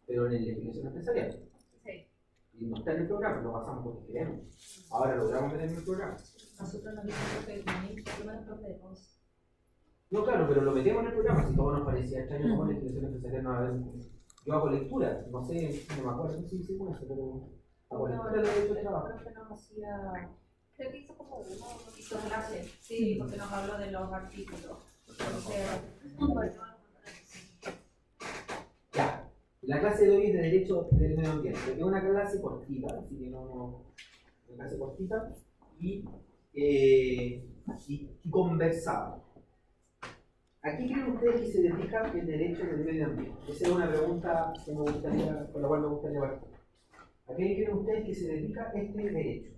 pero en la legislación empresarial. Sí. Y no está en el programa, lo pasamos porque queremos. Ahora logramos meter en el programa. Nosotros nos dijimos que por lo menos prometemos. No, claro, pero lo metemos en el programa. Si todo nos parecía extraño, como la legislación empresarial no va a haber. Yo hago lectura, no sé, no me acuerdo si hice con eso, pero hago lectura de derecho de trabajo. Creo que nos hacía. Creo que hizo como uno hizo clase, sí, porque nos habló de los artículos. Ya, la clase de hoy es de Derecho del Medio Ambiente. Es una clase cortita, así que no. Una clase cortita y conversada. ¿A qué creen ustedes que se dedica el derecho del medio ambiente? Esa es una pregunta que con la cual me gustaría partir. ¿A qué creen ustedes que se dedica este derecho?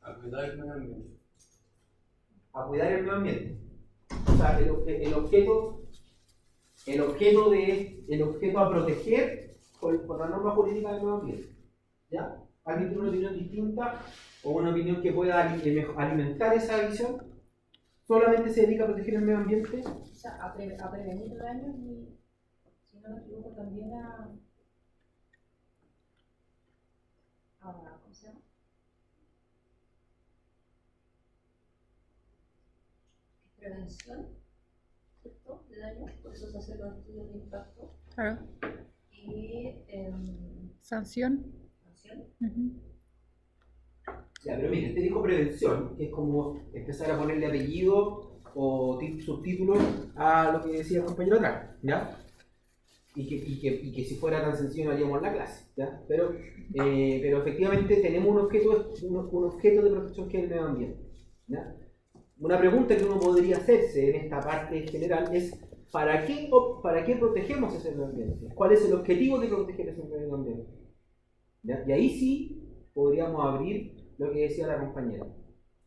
A cuidar el medio ambiente. A cuidar el medio ambiente. O sea, el objeto a proteger por la norma jurídica del medio ambiente. ¿Ya? ¿Alguien tiene una opinión distinta o una opinión que pueda alimentar esa visión? ¿Solamente se dedica a proteger el medio ambiente? O sea, a prevenir daños y, si no me equivoco, también a ¿cómo se llama? Prevención, ¿cierto? De daños, por eso se hacen los estudios de impacto. Claro. Y Sanción. sanción. Ya, pero mire, usted dijo prevención, que es como empezar a ponerle apellido o subtítulos a lo que decía el compañero atrás, ¿ya? Y que si fuera tan sencillo no haríamos la clase, ¿ya? Pero efectivamente tenemos un objeto de protección que es el medio ambiente, ¿ya? Una pregunta que uno podría hacerse en esta parte general es ¿para qué protegemos ese medio ambiente? ¿Cuál es el objetivo de proteger ese medio ambiente? ¿Ya? Y ahí sí podríamos abrir lo que decía la compañera.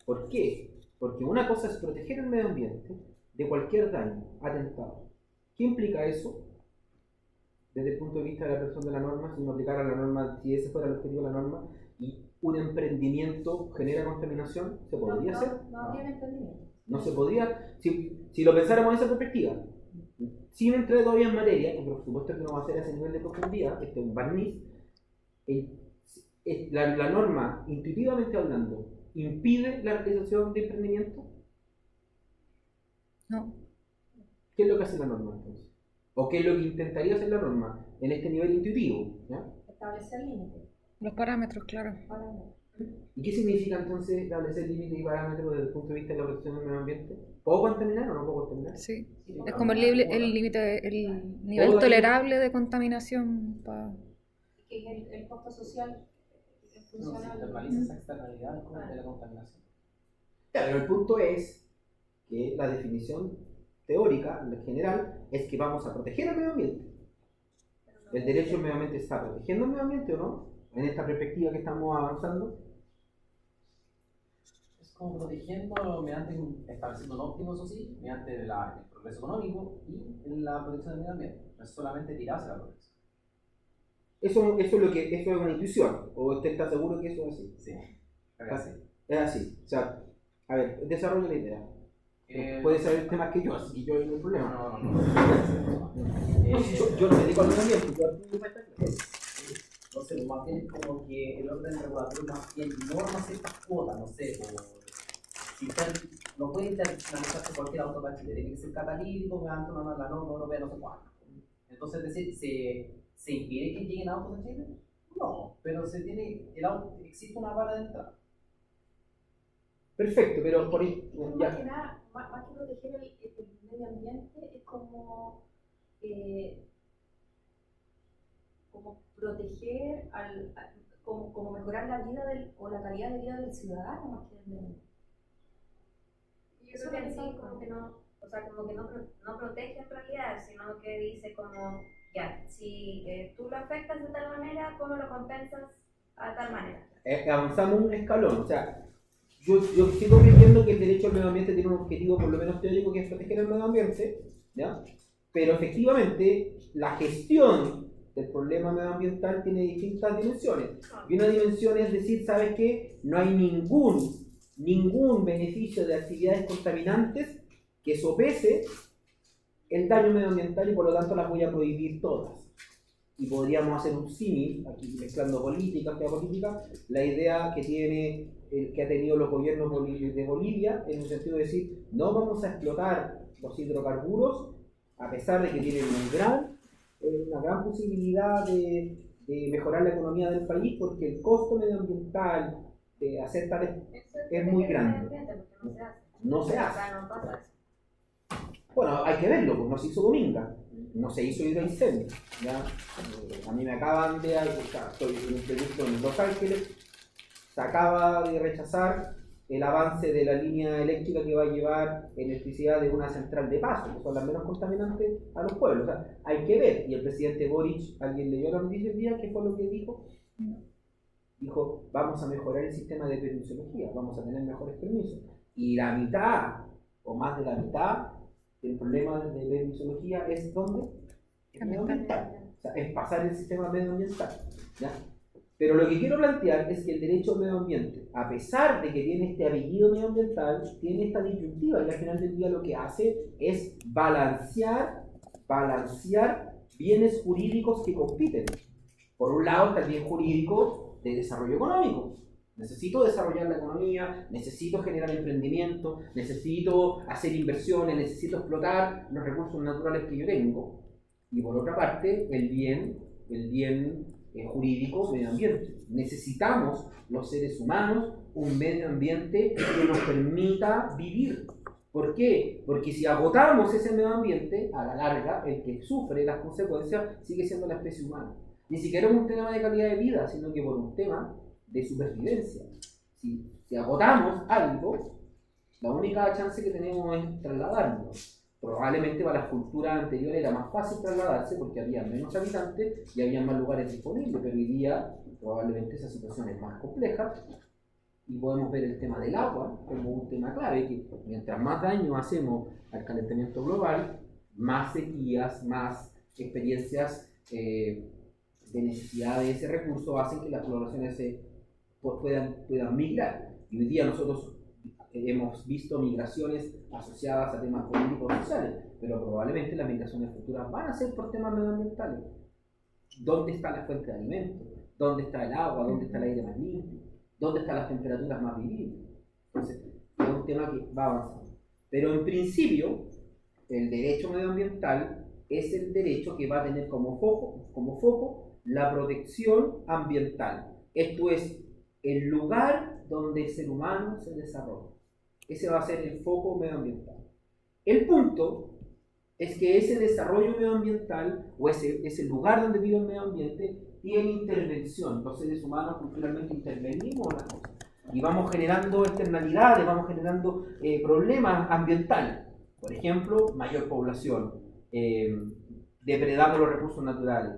¿Por qué? Porque una cosa es proteger el medio ambiente de cualquier daño, atentado. ¿Qué implica eso? Desde el punto de vista de la aplicación de la norma, si uno aplicara la norma, si ese fuera el objetivo de la norma, y un emprendimiento genera contaminación, ¿se podría hacer? No habría emprendimiento. No se podría, si lo pensáramos en esa perspectiva, sin entrar todavía en materia, y por supuesto que no va a ser a ese nivel de profundidad, este es un barniz, la norma, intuitivamente hablando, ¿impide la realización de emprendimiento? No. ¿Qué es lo que hace la norma entonces? ¿O qué es lo que intentaría hacer la norma en este nivel intuitivo? ¿Ya? Establecer límites. Los parámetros, claro. ¿Y qué significa entonces establecer límites y parámetros desde el punto de vista de la protección del medio ambiente? ¿Puedo contaminar o no puedo contaminar? Sí. Es como el límite, el nivel tolerable de contaminación. Que es el costo social. No, se internaliza esa externalidad de la contaminación. Claro, pero el punto es que la definición teórica, en general, es que vamos a proteger al medio ambiente. ¿El derecho al medio ambiente está protegiendo el medio ambiente o no? En esta perspectiva que estamos avanzando. Es como protegiendo mediante estableciendo un óptimo, eso sí, mediante el progreso económico y la protección del medio ambiente. No es solamente tirarse la protección. Eso es una intuición. ¿O usted está seguro que eso es así? Sí, Es así. O sea, a ver, desarrolla la idea. Puede saber temas que yo, así que yo no hay problema. Yo no me dedico al medio ambiente. Entonces, más bien como que el orden regulatorio más bien norma ciertas cuotas, no sé, si usted no puede internalizarse cualquier auto para Chile, tiene que ser catalítico, mediante la norma europea, no sé cuánto. Entonces, es decir, ¿se impide que lleguen autos a Chile? No, pero existe una vara de entrada. Perfecto, pero por ahí. Más que nada, más que proteger el medio ambiente, es como proteger, como mejorar la vida o la calidad de vida del ciudadano más que del medio ambiente. Yo creo que sí, como que no, o sea, como que no protege en realidad, sino que dice como, ya, si tú lo afectas de tal manera, ¿cómo lo compensas a tal manera? Avanzamos un escalón, o sea, yo sigo creyendo que el derecho al medio ambiente tiene un objetivo por lo menos teórico que es proteger el medio ambiente, ¿ya? Pero efectivamente la gestión del problema medioambiental tiene distintas dimensiones. Y una dimensión es decir, ¿sabes qué? No hay ningún beneficio de actividades contaminantes que sopese el daño medioambiental y por lo tanto las voy a prohibir todas. Y podríamos hacer un símil, aquí mezclando política, geopolítica, la idea que ha tenido los gobiernos de Bolivia, en el sentido de decir, no vamos a explotar los hidrocarburos, a pesar de que tienen una gran posibilidad de mejorar la economía del país, porque el costo medioambiental de hacer tales Eso es muy medio grande. ambiente, porque no se hace. No se hace. Acá no pasa eso. Bueno, hay que verlo, pues no se hizo Dominga, no se hizo Hidroaicén, ¿ya? A mí me acaban de, estoy en un proyecto en Los Ángeles, se acaba de rechazar el avance de la línea eléctrica que va a llevar electricidad de una central de paso, que son las menos contaminantes a los pueblos. O sea, hay que ver, y el presidente Boric, ¿alguien leyó la noticia el día? ¿Qué fue lo que dijo? Dijo, vamos a mejorar el sistema de permisología, vamos a tener mejores permisos. Y la mitad, o más de la mitad, el problema de permisología es ¿dónde? Es medioambiental. O sea, es pasar el sistema medioambiental, ¿ya? Pero lo que quiero plantear es que el derecho al medio ambiente, a pesar de que tiene este apellido medioambiental, tiene esta disyuntiva y al final del día lo que hace es balancear bienes jurídicos que compiten. Por un lado está el bien jurídico de desarrollo económico. Necesito desarrollar la economía, necesito generar emprendimiento, necesito hacer inversiones, necesito explotar los recursos naturales que yo tengo. Y por otra parte, el bien jurídico, medio ambiente. Necesitamos, los seres humanos, un medio ambiente que nos permita vivir. ¿Por qué? Porque si agotamos ese medio ambiente, a la larga, el que sufre las consecuencias sigue siendo la especie humana. Ni siquiera es un tema de calidad de vida, sino que por un tema de supervivencia. Si agotamos algo, la única chance que tenemos es trasladarnos. Probablemente para las culturas anteriores era más fácil trasladarse porque había menos habitantes y había más lugares disponibles, pero hoy día probablemente esa situación es más compleja y podemos ver el tema del agua como un tema clave, que mientras más daño hacemos al calentamiento global, más sequías, más experiencias de necesidad de ese recurso hacen que las poblaciones puedan migrar. Y hoy día nosotros hemos visto migraciones asociadas a temas políticos y sociales, pero probablemente las migraciones futuras van a ser por temas medioambientales. ¿Dónde está la fuente de alimentos? ¿Dónde está el agua? ¿Dónde está el aire más limpio? ¿Dónde están las temperaturas más vivibles? Entonces, es un tema que va avanzando. Pero en principio, el derecho medioambiental es el derecho que va a tener como foco la protección ambiental. Esto es el lugar donde el ser humano se desarrolla. Ese va a ser el foco medioambiental. El punto es que ese desarrollo medioambiental o ese lugar donde vive el medio ambiente tiene intervención. Los seres humanos culturalmente intervenimos en las cosas y vamos generando externalidades, vamos generando problemas ambientales. Por ejemplo, mayor población, depredamos los recursos naturales,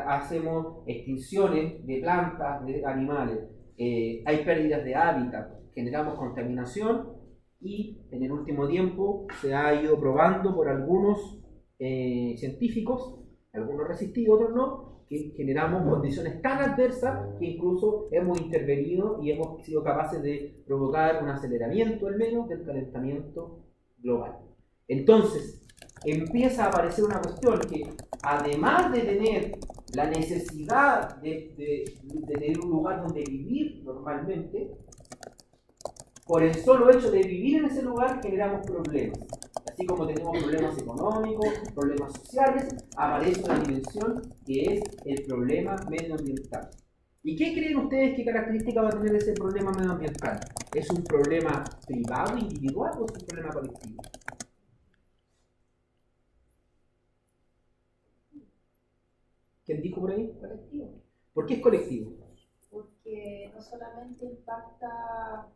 hacemos extinciones de plantas, de animales, hay pérdidas de hábitat, generamos contaminación y en el último tiempo se ha ido probando por algunos científicos, algunos resistidos, otros no, que generamos condiciones tan adversas que incluso hemos intervenido y hemos sido capaces de provocar un aceleramiento al menos del calentamiento global. Entonces empieza a aparecer una cuestión que además de tener la necesidad de tener un lugar donde vivir normalmente, por el solo hecho de vivir en ese lugar generamos problemas. Así como tenemos problemas económicos, problemas sociales, aparece una dimensión que es el problema medioambiental. ¿Y qué creen ustedes qué característica va a tener ese problema medioambiental? ¿Es un problema privado, individual o es un problema colectivo? ¿Quién dijo por ahí? Colectivo. ¿Por qué es colectivo? Porque no solamente impacta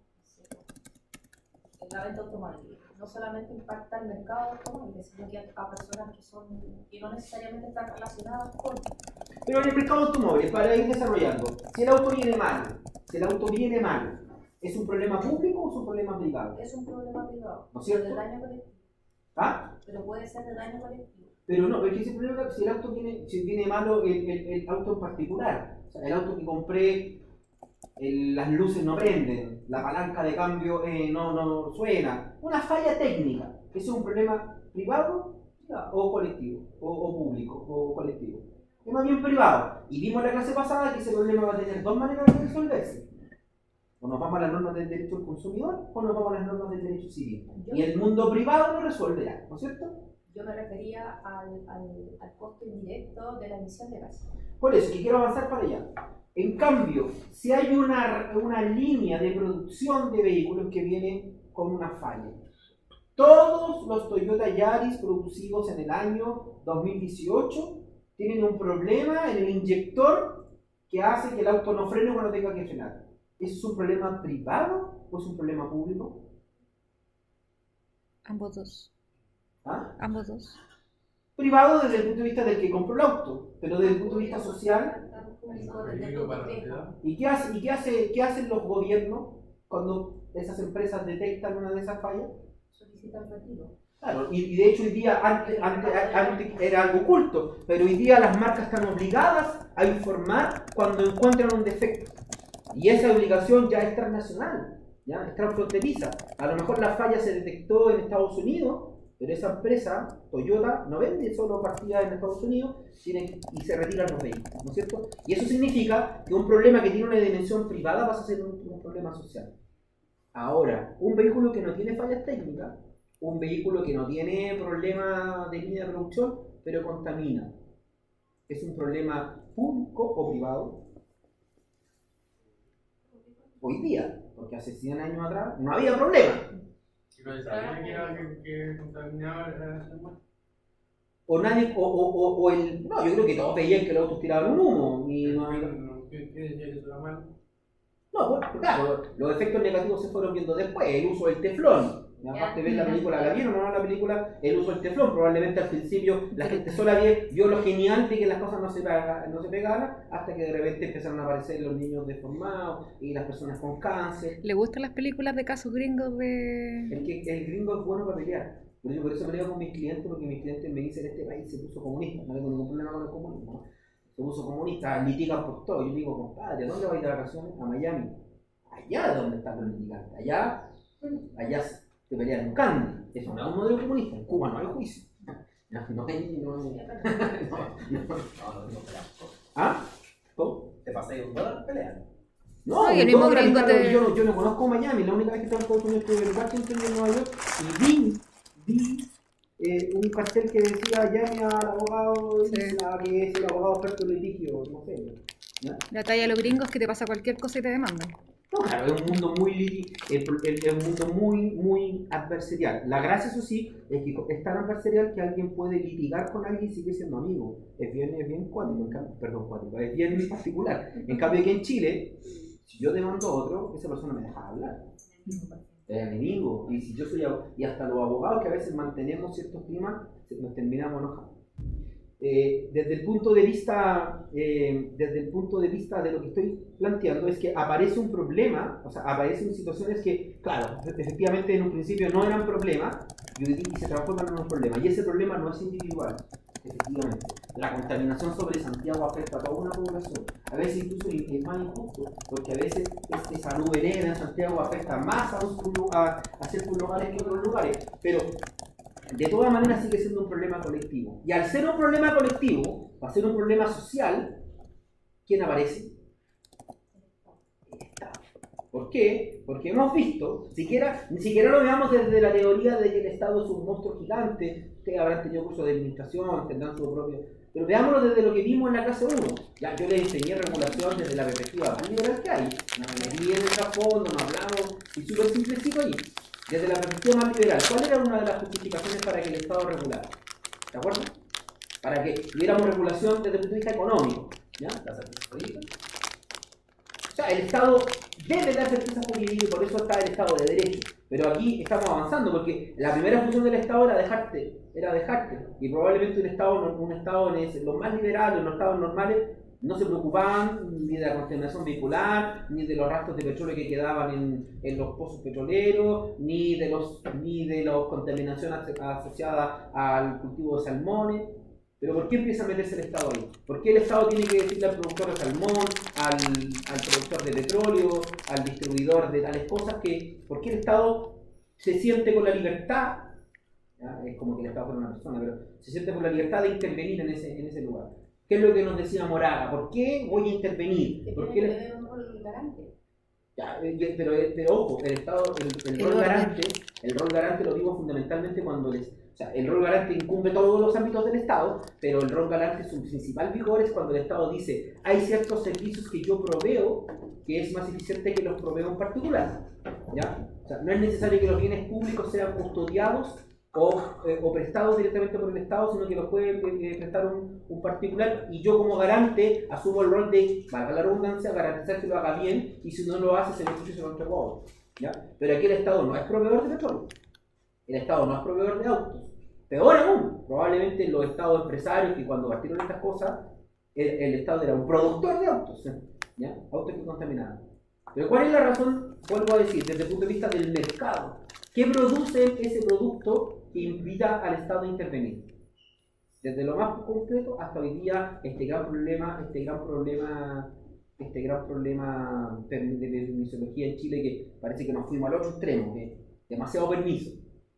en la venta automóvil, no solamente impacta el mercado automóvil, sino que a personas que no necesariamente están relacionadas con. Pero en el mercado automóvil, para ir desarrollando, si el auto viene mal, ¿es un problema público o es un problema privado? Es un problema privado, ¿No es cierto? de daño colectivo. ¿Ah? Pero puede ser de daño colectivo. Pero no, es que ese problema, si el auto viene malo, el auto en particular, o sea, el auto que compré, las luces no prenden, la palanca de cambio no suena, una falla técnica, ¿eso es un problema privado o colectivo, o público, o colectivo. Es más bien privado. Y vimos en la clase pasada que ese problema va a tener dos maneras de resolverse. O nos vamos a las normas del derecho del consumidor, o nos vamos a las normas del derecho civil. Y el mundo privado lo resolverá, ¿no es cierto? Yo me refería al costo indirecto de la emisión de gases. Por eso, que quiero avanzar para allá. En cambio, si hay una línea de producción de vehículos que viene con una falla, todos los Toyota Yaris producidos en el año 2018 tienen un problema en el inyector que hace que el auto no frene cuando tenga que frenar. ¿Eso es un problema privado o es un problema público? Ambos dos. ¿Ah? Ambos dos. Privado desde el punto de vista del que compró el auto, pero desde el punto de vista social. ¿Y qué hacen los gobiernos cuando esas empresas detectan una de esas fallas? Solicitan retiro. Claro, y de hecho hoy día, antes era algo oculto, pero hoy día las marcas están obligadas a informar cuando encuentran un defecto. Y esa obligación ya es transnacional, ya es transfronteriza. A lo mejor la falla se detectó en Estados Unidos, pero esa empresa, Toyota, no vende solo partidas en Estados Unidos y se retiran los vehículos, ¿no es cierto? Y eso significa que un problema que tiene una dimensión privada pasa a ser un problema social. Ahora, un vehículo que no tiene fallas técnicas, un vehículo que no tiene problema de línea de producción, pero contamina, ¿es un problema público o privado? Hoy día, porque hace 100 años atrás no había problema. ¿Y no se sabía que contaminaba la muerte? O nadie, no, yo creo que todos veían que los autos tiraban un humo. Y no había... ¿Qué decía que eso era malo? No, bueno, claro, los efectos negativos se fueron viendo después, el uso del teflón. Aparte de ver la película, ¿la vieron o no la película? El uso del teflón, probablemente al principio la gente sola vio lo genial de que las cosas no se pegaban, hasta que de repente empezaron a aparecer los niños deformados y las personas con cáncer. ¿Le gustan las películas de casos gringos de...? El gringo es bueno para pelear. Por eso peleo con mis clientes, porque mis clientes me dicen este país se puso comunista, no tengo ningún problema con el comunismo. Se puso comunista, litigan por todo. Yo digo, compadre, ¿a dónde va a ir de vacaciones? A Miami. Allá es donde están los litigantes. Allá se pelean en Candy. Eso no es un modelo comunista. En Cuba no hay juicio. ¿Ah? ¿Cómo? Te pasé $1, pelean. No, y el mismo gringo yo no conozco Miami. La única vez que estaba en Estados Unidos estuve en Washington y en Nueva York y vi un cartel que decía llame al abogado Isla, que es el abogado experto en litigio, no sé. ¿Ya? La talla de los gringos que te pasa cualquier cosa y te demandan. No, claro, es un mundo muy adversarial. La gracia, eso sí, es que es tan adversarial que alguien puede litigar con alguien y sigue siendo amigo. Es bien cuático, es bien particular. En cambio, aquí en Chile, si yo demando a otro, esa persona me deja hablar. Es enemigo. Y si yo soy y hasta los abogados que a veces mantenemos ciertos climas, nos terminamos enojando. Desde el punto de vista de lo que estoy planteando es que aparece un problema, o sea, aparecen situaciones que, claro, efectivamente en un principio no eran problemas y se transforman en un problema, y ese problema no es individual, efectivamente. La contaminación sobre Santiago afecta a toda una población, a veces incluso es más injusto, porque a veces esa nube negra en Santiago afecta más a ciertos lugares que otros lugares, pero de todas maneras sigue siendo un problema colectivo. Y al ser un problema colectivo, va a ser un problema social, ¿quién aparece? El Estado. ¿Por qué? Porque hemos visto, ni siquiera lo veamos desde la teoría de que el Estado es un monstruo gigante, que habrán tenido curso de administración, tendrán su propio... Pero veámoslo desde lo que vimos en la clase 1. Ya yo les enseñé regulación desde la perspectiva más liberal que hay. No me metí en el trasfondo, no hablamos, y súper simplecito ahí. Desde la perspectiva más liberal, ¿cuál era una de las justificaciones para que el Estado regulara? ¿De acuerdo? Para que tuviéramos regulación desde el punto de vista económico. ¿Ya? O sea, el Estado debe dar certeza jurídica y por eso está el Estado de Derecho. Pero aquí estamos avanzando porque la primera función del Estado era dejarte. Y probablemente un Estado los más liberales, los Estados normales, no se preocupaban ni de la contaminación vehicular, ni de los rastros de petróleo que quedaban en los pozos petroleros, ni de la contaminación asociada al cultivo de salmones. Pero ¿por qué empieza a meterse el Estado ahí? ¿Por qué el Estado tiene que decirle al productor de salmón, al productor de petróleo, al distribuidor de tales cosas? ¿Por qué el Estado se siente con la libertad ¿ya? Es como que el Estado fuera una persona, pero se siente por la libertad de intervenir en ese lugar. ¿Qué es lo que nos decía Moraga? ¿Por qué voy a intervenir? Que ¿Por tiene qué que tener un rol garante. Ya, pero ojo, el Estado, el rol garante lo digo fundamentalmente cuando o sea, el rol garante incumbe todos los ámbitos del Estado, pero el rol garante su principal vigor es cuando el Estado dice, hay ciertos servicios que yo proveo que es más eficiente que los proveo en particular, ¿ya? O sea, no es necesario que los bienes públicos sean custodiados o prestados directamente por el Estado, sino que los puede prestar un particular, y yo como garante asumo el rol de, valga la redundancia, garantizar que lo haga bien, y si no lo hace, se beneficia de nuestro modo, ¿ya? Pero aquí el Estado no es proveedor de petróleo, el Estado no es proveedor de autos. Peor aún, probablemente los estados empresarios que cuando partieron estas cosas, el Estado era un productor de autos, ¿ya? Autos que contaminaban. Pero ¿cuál es la razón? Vuelvo a decir, desde el punto de vista del mercado. ¿Qué produce ese producto que invita al Estado a intervenir? Desde lo más concreto hasta hoy día, este gran problema de permisología en Chile, que parece que nos fuimos al otro extremo, que demasiado permiso.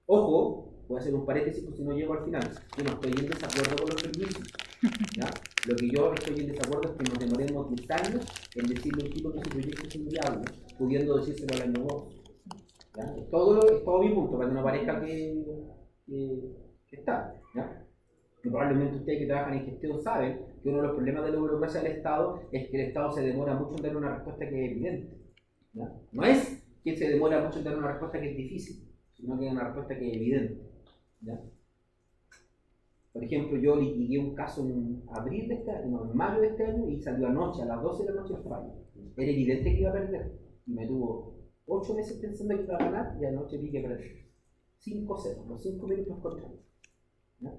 Ojo, voy a hacer un paréntesis por si no llego al final. Yo no estoy en desacuerdo con los permisos, ¿ya? Lo que yo estoy en desacuerdo es que nos demoremos 10 años en decirle a un tipo que su proyecto es inviable, pudiendo decírselo al año 2. ¿Ya? Es todo mi punto, para que no parezca que está, ¿ya? Que probablemente ustedes que trabajan en gestión saben que uno de los problemas de la burocracia del Estado es que el Estado se demora mucho en dar una respuesta que es evidente, ¿ya? No es que se demora mucho en dar una respuesta que es difícil, sino que es una respuesta que es evidente, ¿ya? Por ejemplo, yo litigué un caso en abril de este año, en mayo de este año, y salió anoche, a las 12 de la noche el fallo. Era evidente que iba a perder, y me tuvo 8 meses pensando que iba a ganar, y anoche vi que perder 5-0, los 5 minutos contra mí, ¿ya?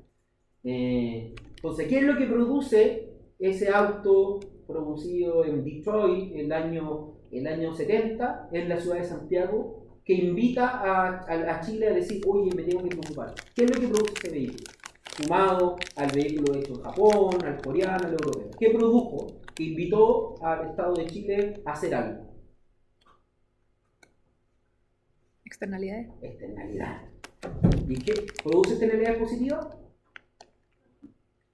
Entonces, ¿qué es lo que produce ese auto producido en Detroit el año 70, en la ciudad de Santiago, que invita a Chile a decir, oye, me tengo que preocupar? ¿Qué es lo que produce ese vehículo? Sumado al vehículo hecho en Japón, al coreano, al europeo. ¿Qué produjo? Que invitó al Estado de Chile a hacer algo. Externalidades. Externalidad. ¿Y qué produce externalidades positivas?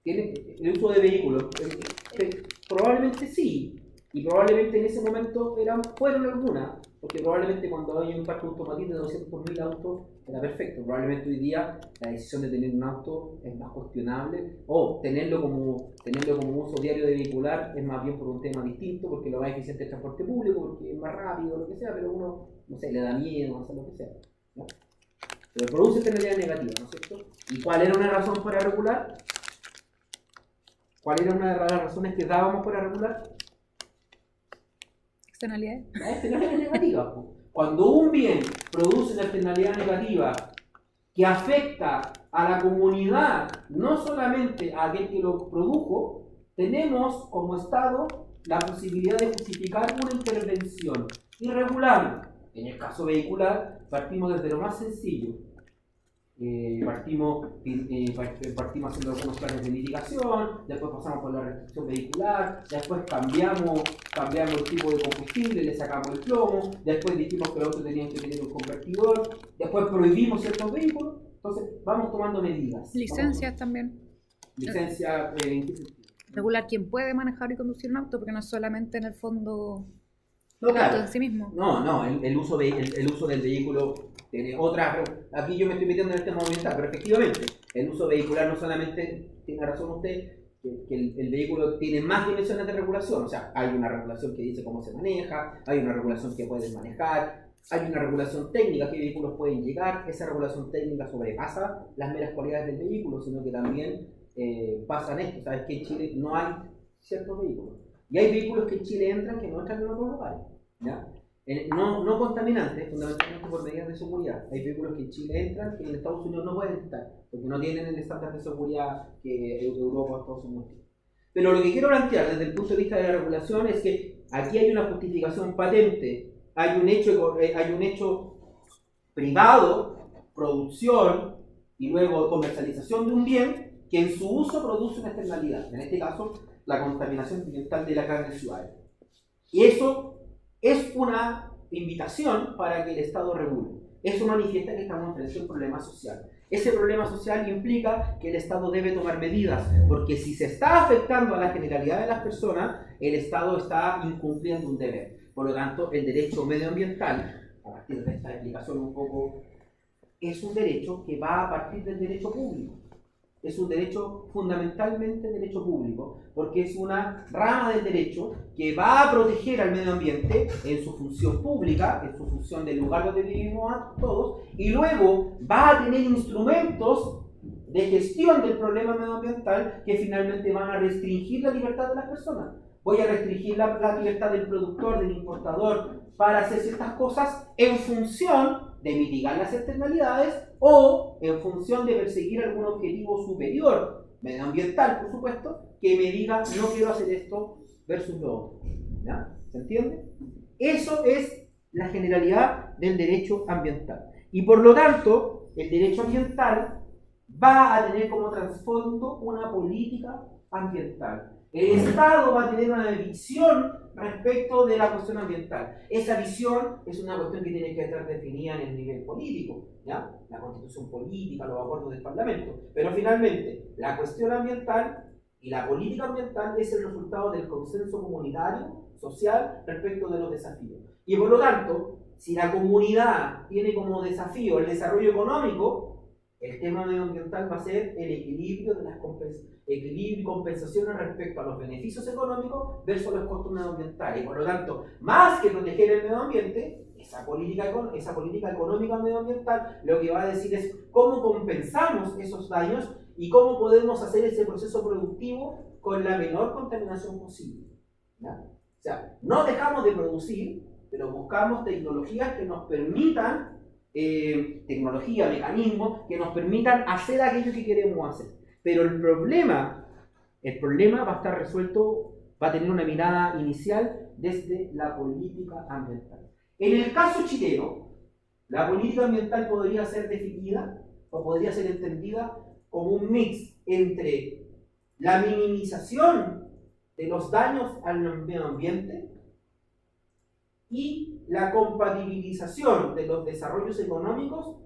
Tiene el uso de vehículos. Probablemente sí. Y probablemente en ese momento fueron algunas, porque probablemente cuando hay un parque automotriz de 200.000 autos era perfecto. Probablemente hoy día la decisión de tener un auto es más cuestionable, o tenerlo como uso diario de vehicular es más bien por un tema distinto, porque lo más eficiente es el transporte público, porque es más rápido, lo que sea, pero uno, no sé, le da miedo, no sé, lo que sea, ¿no? Pero produce externalidades negativas, ¿no es cierto? ¿Y cuál era una razón para regular? ¿Cuál era una de las razones que dábamos para regular? Externalidades. La externalidad negativa. Cuando un bien produce una externalidad negativa que afecta a la comunidad, no solamente a aquel que lo produjo, tenemos como Estado la posibilidad de justificar una intervención irregular. En el caso vehicular, partimos desde lo más sencillo. Partimos haciendo algunos planes de mitigación, después pasamos por la restricción vehicular, después cambiamos el tipo de combustible, le sacamos el plomo, después dijimos que los autos tenían que tener un convertidor, después prohibimos ciertos vehículos. Entonces vamos tomando medidas. Licencias también. Licencia, Regular quién puede manejar y conducir un auto, porque no es solamente en el fondo no, el auto claro. en sí mismo. No, el uso del vehículo tiene otra. Aquí yo me estoy metiendo en el tema ambiental, pero efectivamente, el uso vehicular no solamente, tiene razón usted, que el vehículo tiene más dimensiones de regulación. O sea, hay una regulación que dice cómo se maneja, hay una regulación que puedes manejar, hay una regulación técnica, qué vehículos pueden llegar. Esa regulación técnica sobrepasa las meras cualidades del vehículo, sino que también pasan esto. Sabes que en Chile no hay ciertos vehículos. Y hay vehículos que en Chile entran que no entran en otros lugares, ¿ya? No contaminantes, fundamentalmente por medidas de seguridad. Hay vehículos que en Chile entran que en Estados Unidos no pueden estar, porque no tienen el estándar de seguridad que Europa o Estados Unidos tiene. Pero lo que quiero plantear desde el punto de vista de la regulación es que aquí hay una justificación patente, hay un hecho privado, producción y luego comercialización de un bien que en su uso produce una externalidad, en este caso la contaminación ambiental de las grandes ciudades. Y eso es una invitación para que el Estado regule. Eso manifiesta que estamos frente a un problema social. Ese problema social implica que el Estado debe tomar medidas, porque si se está afectando a la generalidad de las personas, el Estado está incumpliendo un deber. Por lo tanto, el derecho medioambiental, a partir de esta explicación un poco, es un derecho que va a partir del derecho público. Es un derecho, fundamentalmente derecho público, porque es una rama del derecho que va a proteger al medio ambiente en su función pública, en su función del lugar donde vivimos todos, y luego va a tener instrumentos de gestión del problema medioambiental que finalmente van a restringir la libertad de las personas. Voy a restringir la libertad del productor, del importador, para hacer ciertas cosas en función de mitigar las externalidades o en función de perseguir algún objetivo superior, medioambiental, por supuesto, que me diga no quiero hacer esto versus lo otro. ¿Ya? ¿Se entiende? Eso es la generalidad del derecho ambiental. Y por lo tanto, el derecho ambiental va a tener como trasfondo una política ambiental. El Estado va a tener una visión respecto de la cuestión ambiental. Esa visión es una cuestión que tiene que estar definida en el nivel político, ¿ya? La constitución política, los acuerdos del Parlamento. Pero finalmente, la cuestión ambiental y la política ambiental es el resultado del consenso comunitario, social, respecto de los desafíos. Y por lo tanto, si la comunidad tiene como desafío el desarrollo económico, el tema medioambiental va a ser el equilibrio de las equilibrio y compensaciones respecto a los beneficios económicos versus los costos medioambientales. Y por lo tanto, más que proteger el medio ambiente, esa política económica medioambiental lo que va a decir es cómo compensamos esos daños y cómo podemos hacer ese proceso productivo con la menor contaminación posible. ¿Ya? O sea, no dejamos de producir, pero buscamos tecnologías que nos permitan mecanismos que nos permitan hacer aquello que queremos hacer. Pero el problema va a estar resuelto, va a tener una mirada inicial desde la política ambiental. En el caso chileno, la política ambiental podría ser definida o podría ser entendida como un mix entre la minimización de los daños al medio ambiente y la compatibilización de los desarrollos económicos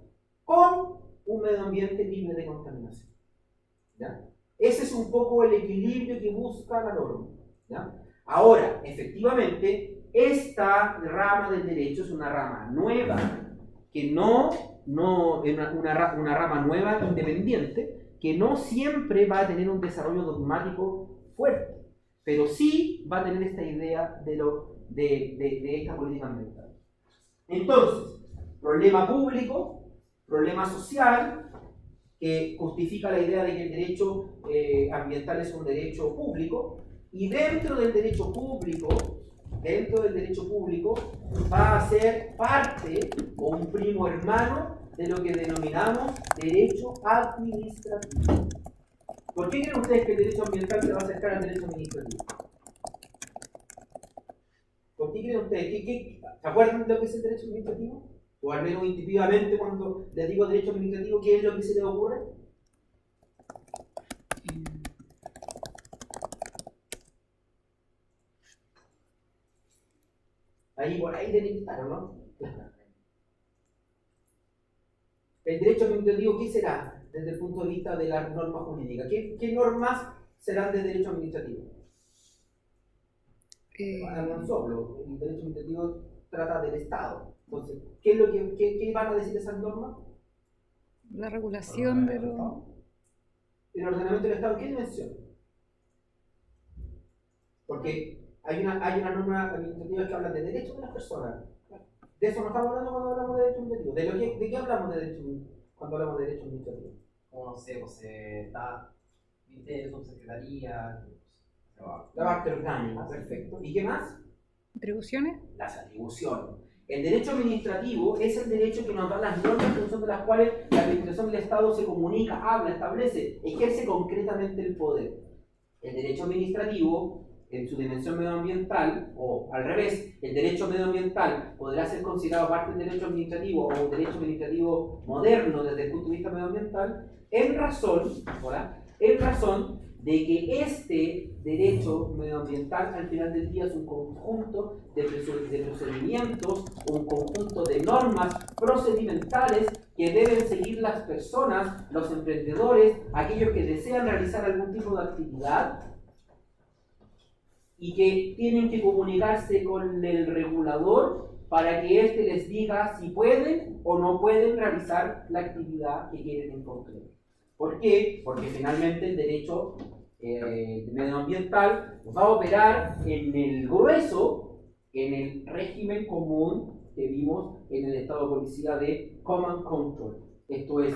con un medio ambiente libre de contaminación. ¿Ya? Ese es un poco el equilibrio que busca la norma. ¿Ya? Ahora, efectivamente, esta rama del derecho es una rama nueva, que no es una rama nueva independiente, que no siempre va a tener un desarrollo dogmático fuerte, pero sí va a tener esta idea de esta política ambiental. Entonces, problema público, problema social, que justifica la idea de que el derecho ambiental es un derecho público, y dentro del derecho público va a ser parte o un primo hermano de lo que denominamos derecho administrativo. ¿Por qué creen ustedes que el derecho ambiental se va a acercar al derecho administrativo? ¿Por qué creen ustedes? ¿Se acuerdan de lo que es el derecho administrativo? O al menos intuitivamente, cuando les digo derecho administrativo, ¿qué es lo que se les ocurre? Por ahí tiene que estar, ¿no? El derecho administrativo, ¿qué será desde el punto de vista de las normas jurídicas? ¿Qué normas serán de derecho administrativo? El derecho administrativo trata del Estado. Entonces, ¿qué van a decir esas normas? La regulación de los... El ordenamiento del Estado, ¿qué dimensión? Porque hay una norma administrativa que habla de derechos de las personas. De eso no estamos hablando cuando hablamos de derecho administrativo. ¿De qué hablamos de derecho cuando hablamos de derecho administrativo? Como no sé, pues está ministerio, subsecretaría, la parte orgánica, perfecto. ¿Y qué más? ¿Atribuciones? Las atribuciones. El derecho administrativo es el derecho que nos da las normas en función de las cuales la administración del Estado se comunica, habla, establece, ejerce concretamente el poder. El derecho administrativo, en su dimensión medioambiental, o al revés, el derecho medioambiental podrá ser considerado parte del derecho administrativo o un derecho administrativo moderno desde el punto de vista medioambiental, en razón de que este derecho medioambiental al final del día es un conjunto de procedimientos, un conjunto de normas procedimentales que deben seguir las personas, los emprendedores, aquellos que desean realizar algún tipo de actividad y que tienen que comunicarse con el regulador para que éste les diga si pueden o no pueden realizar la actividad que quieren en concreto. ¿Por qué? Porque finalmente el derecho medioambiental va a operar en el grueso, en el régimen común que vimos en el estado de policía de Command Control. Esto es,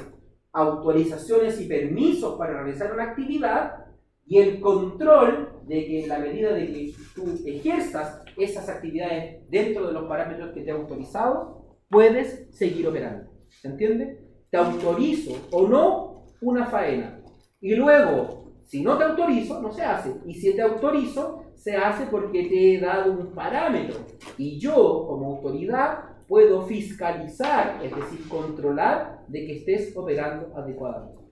autorizaciones y permisos para realizar una actividad y el control de que en la medida de que tú ejerzas esas actividades dentro de los parámetros que te he autorizado, puedes seguir operando. ¿Se entiende? Te autorizo o no una faena. Y luego, si no te autorizo, no se hace. Y si te autorizo, se hace porque te he dado un parámetro. Y yo, como autoridad, puedo fiscalizar, es decir, controlar de que estés operando adecuadamente.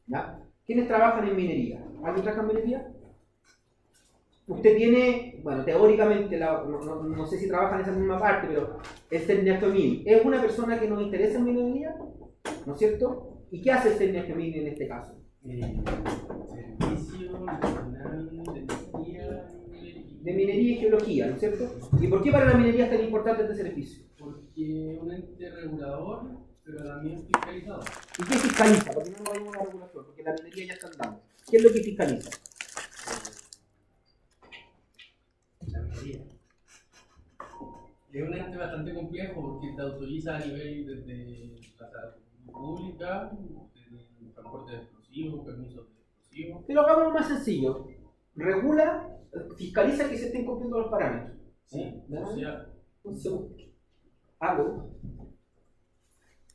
¿Ya? ¿Quiénes trabajan en minería? ¿Alguien trabaja en minería? Usted tiene, bueno, teóricamente, no sé si trabaja en esa misma parte, pero el Cerniajomil es una persona que nos interesa en minería, ¿no es cierto? ¿Y qué hace el Cerniajomil en este caso? Servicio Nacional de Minería y Geología, ¿no es cierto? ¿Y por qué para la minería es tan importante este servicio? Porque es un ente regulador, pero también fiscalizador. ¿Y qué fiscaliza? Porque no hay una regulación, porque la minería ya está andando. ¿Qué es lo que fiscaliza? La minería. Es un ente bastante complejo porque te autoriza a nivel desde la salud pública, desde el transporte de explosivos, permisos de explosivos. Pero hagámoslo más sencillo. Regula, fiscaliza que se estén cumpliendo los parámetros. Sí, ¿verdad? o sea, Un segundo. Hago.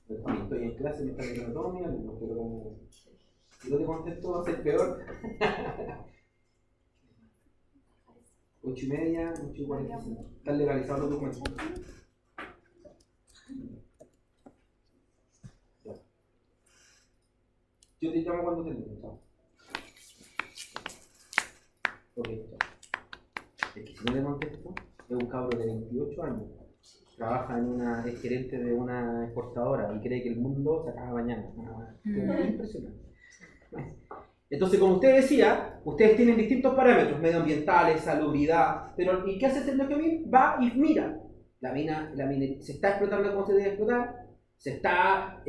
Estoy en clase, me están mirando todo mi alumno, pero como si no te contesto va a ser peor. 8:30, 8:45. Están legalizados los documentos. Ya. Yo te llamo cuando termine. Chao. Ok, chao. Es que si no le contesto, es un cabro de 28 años. Trabaja en es gerente de una exportadora y cree que el mundo se acaba mañana. Impresionante. Entonces, como usted decía, ustedes tienen distintos parámetros medioambientales, salubridad, pero ¿y qué hace el Cerniajomil? Va y mira. La mina se está explotando como se debe explotar, se está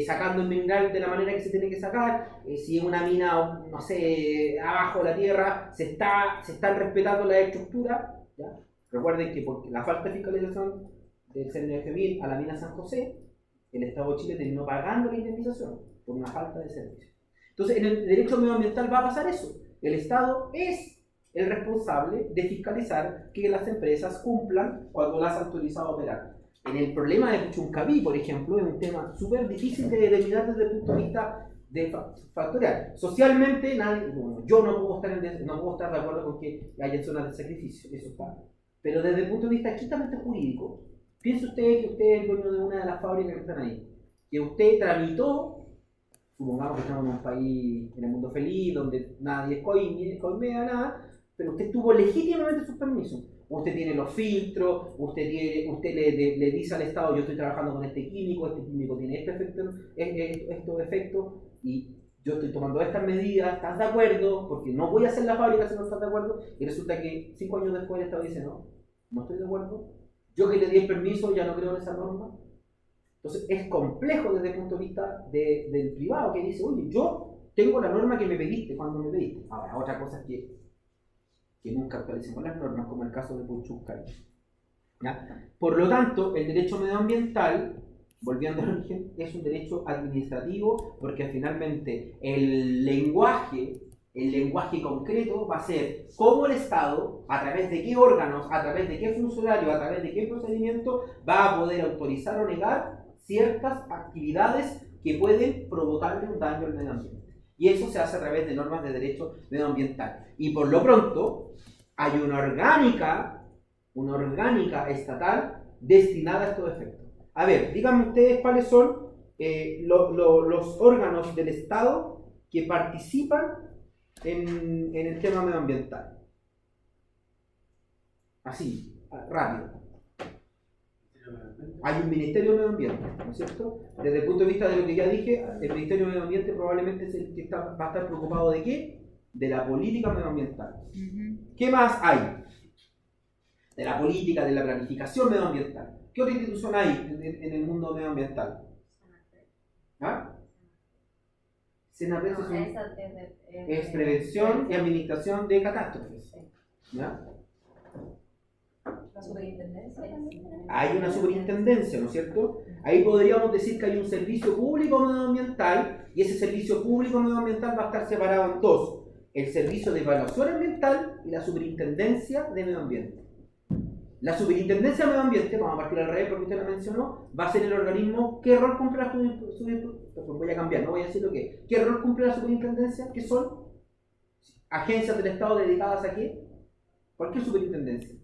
sacando el mineral de la manera que se tiene que sacar, si es una mina, no sé, abajo de la tierra, se están respetando las estructuras. ¿Ya? Recuerden que por la falta de fiscalización del Cerniajomil a la mina San José, el Estado de Chile terminó pagando la indemnización por una falta de servicio. Entonces, en el derecho medioambiental va a pasar eso. El Estado es el responsable de fiscalizar que las empresas cumplan cuando las ha autorizado a operar. En el problema de Puchuncaví, por ejemplo, es un tema súper difícil de determinar desde el punto de vista factorial. Socialmente, yo no puedo estar de acuerdo con que haya zonas de sacrificio, eso está. Pero desde el punto de vista estrictamente jurídico, piense usted que usted es el dueño de una de las fábricas que están ahí, que usted tramitó, supongamos que estamos en un país, en el mundo feliz, donde nadie coimea nada, pero usted tuvo legítimamente sus permisos. Usted tiene los filtros, usted le dice al Estado, yo estoy trabajando con este químico tiene estos efectos, y yo estoy tomando estas medidas, ¿estás de acuerdo? Porque no voy a hacer la fábrica si no estás de acuerdo, y resulta que 5 años después el Estado dice, no estoy de acuerdo, yo que te di el permiso ya no creo en esa norma. Entonces es complejo desde el punto de vista del privado, que dice, oye, yo tengo la norma que me pediste cuando me pediste. Ahora, otra cosa es que nunca actualicemos las normas, como el caso de Puchuncaví. Por lo tanto, el derecho medioambiental, volviendo al origen, es un derecho administrativo, porque finalmente el lenguaje concreto va a ser cómo el Estado, a través de qué órganos, a través de qué funcionario, a través de qué procedimiento, va a poder autorizar o negar ciertas actividades que pueden provocarle un daño al medio ambiente. Y eso se hace a través de normas de derecho medioambiental. Y por lo pronto, hay una orgánica estatal destinada a estos efectos. A ver, díganme ustedes cuáles son los órganos del Estado que participan en el tema medioambiental? Así, rápido. Hay un Ministerio de Medio Ambiente, ¿no es cierto? Desde el punto de vista de lo que ya dije, el Ministerio de Medio Ambiente probablemente es el que va a estar preocupado ¿de qué? De la política medioambiental. ¿Qué más hay? De la política, de la planificación medioambiental. ¿Qué otra institución hay en el mundo medioambiental? ¿Ah? SENAPRED es prevención y administración de catástrofes. ¿Ya? La superintendencia también. Hay una superintendencia, ¿no es cierto? Ahí podríamos decir que hay un servicio público medioambiental y ese servicio público medioambiental va a estar separado en dos: el servicio de evaluación ambiental y la superintendencia de medio ambiente. La superintendencia de medio ambiente, vamos a partir al revés porque usted lo mencionó, va a ser el organismo. ¿Qué rol cumple la superintendencia? Voy a cambiar, no voy a decir lo que. ¿Qué rol cumple la superintendencia? ¿Qué son? Agencias del Estado dedicadas a qué? ¿Por qué superintendencia?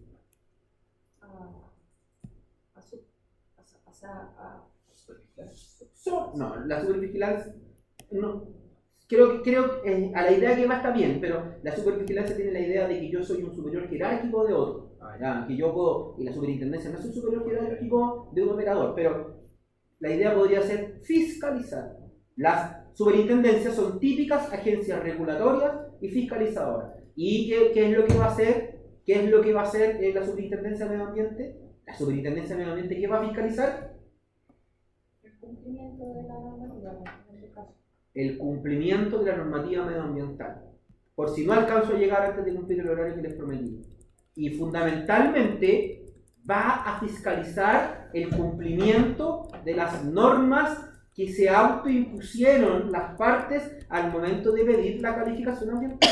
No, la supervigilancia no. Creo que a la idea que va está bien, pero la supervigilancia tiene la idea de que yo soy un superior jerárquico de otro. Que yo puedo, y la superintendencia no es un superior jerárquico de un operador, pero la idea podría ser fiscalizar. Las superintendencias son típicas agencias regulatorias y fiscalizadoras. ¿Y qué es lo que va a hacer? ¿Qué es lo que va a hacer la superintendencia de medio ambiente? La superintendencia de medio ambiente, ¿qué va a fiscalizar? El cumplimiento de la normativa, en este caso. El cumplimiento de la normativa medioambiental. Por si no alcanzo a llegar antes de cumplir el horario que les prometí. Y fundamentalmente va a fiscalizar el cumplimiento de las normas que se autoimpusieron las partes al momento de pedir la calificación ambiental.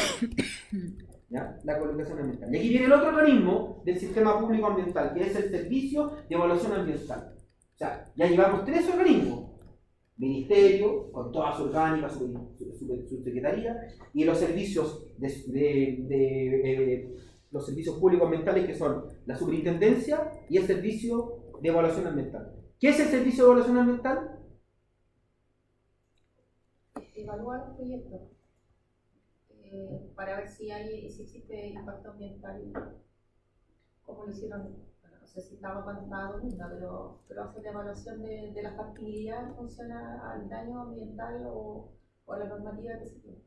¿Ya? La calificación ambiental. Y aquí viene el otro organismo del sistema público ambiental, que es el Servicio de Evaluación Ambiental. O sea, ya llevamos 3 organismos: Ministerio, con toda su orgánica, su secretaría, y los servicios los servicios públicos ambientales, que son la superintendencia y el Servicio de Evaluación Ambiental. ¿Qué es el Servicio de Evaluación Ambiental? Evaluar los proyectos para ver si existe impacto ambiental, como lo hicieron. No sé si estaba cuantificado, pero hace la evaluación de la factibilidad en función al daño ambiental o a la normativa que se tiene.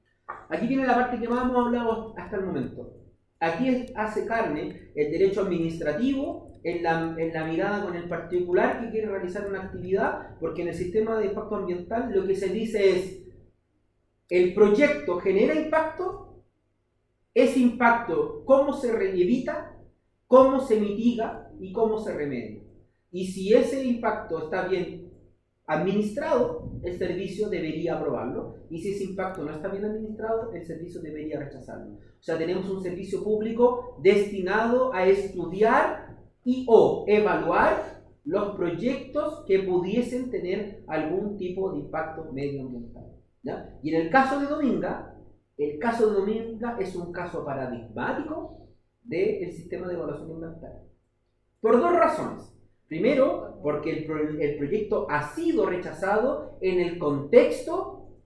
Aquí viene la parte que más hemos hablado hasta el momento. Aquí hace carne el derecho administrativo en la mirada con el particular que quiere realizar una actividad, porque en el sistema de impacto ambiental lo que se dice es: el proyecto genera impacto, ese impacto cómo se evita, cómo se mitiga y cómo se remedia. Y si ese impacto está bien administrado, el servicio debería aprobarlo, y si ese impacto no está bien administrado, el servicio debería rechazarlo. O sea, tenemos un servicio público destinado a estudiar o evaluar los proyectos que pudiesen tener algún tipo de impacto medioambiental. ¿Ya? Y en el caso de Dominga es un caso paradigmático del sistema de evaluación ambiental. Por 2 razones. Primero, porque el proyecto ha sido rechazado en el contexto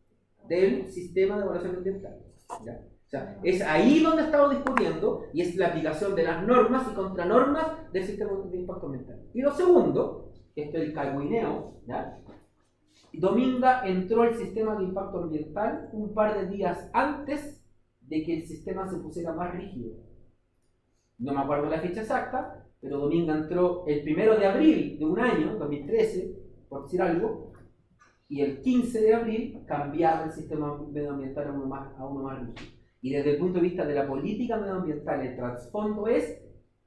del sistema de evaluación ambiental. ¿Ya? O sea, es ahí donde estamos discutiendo, y es la aplicación de las normas y contranormas del sistema de impacto ambiental. Y lo segundo, esto es el cagüineo, ¿ya? Dominga entró al sistema de impacto ambiental un par de días antes de que el sistema se pusiera más rígido. No me acuerdo la fecha exacta, pero Dominga entró el 1 de abril de un año, 2013, por decir algo, y el 15 de abril cambiaba el sistema medioambiental a uno más rígido. Y desde el punto de vista de la política medioambiental, el trasfondo es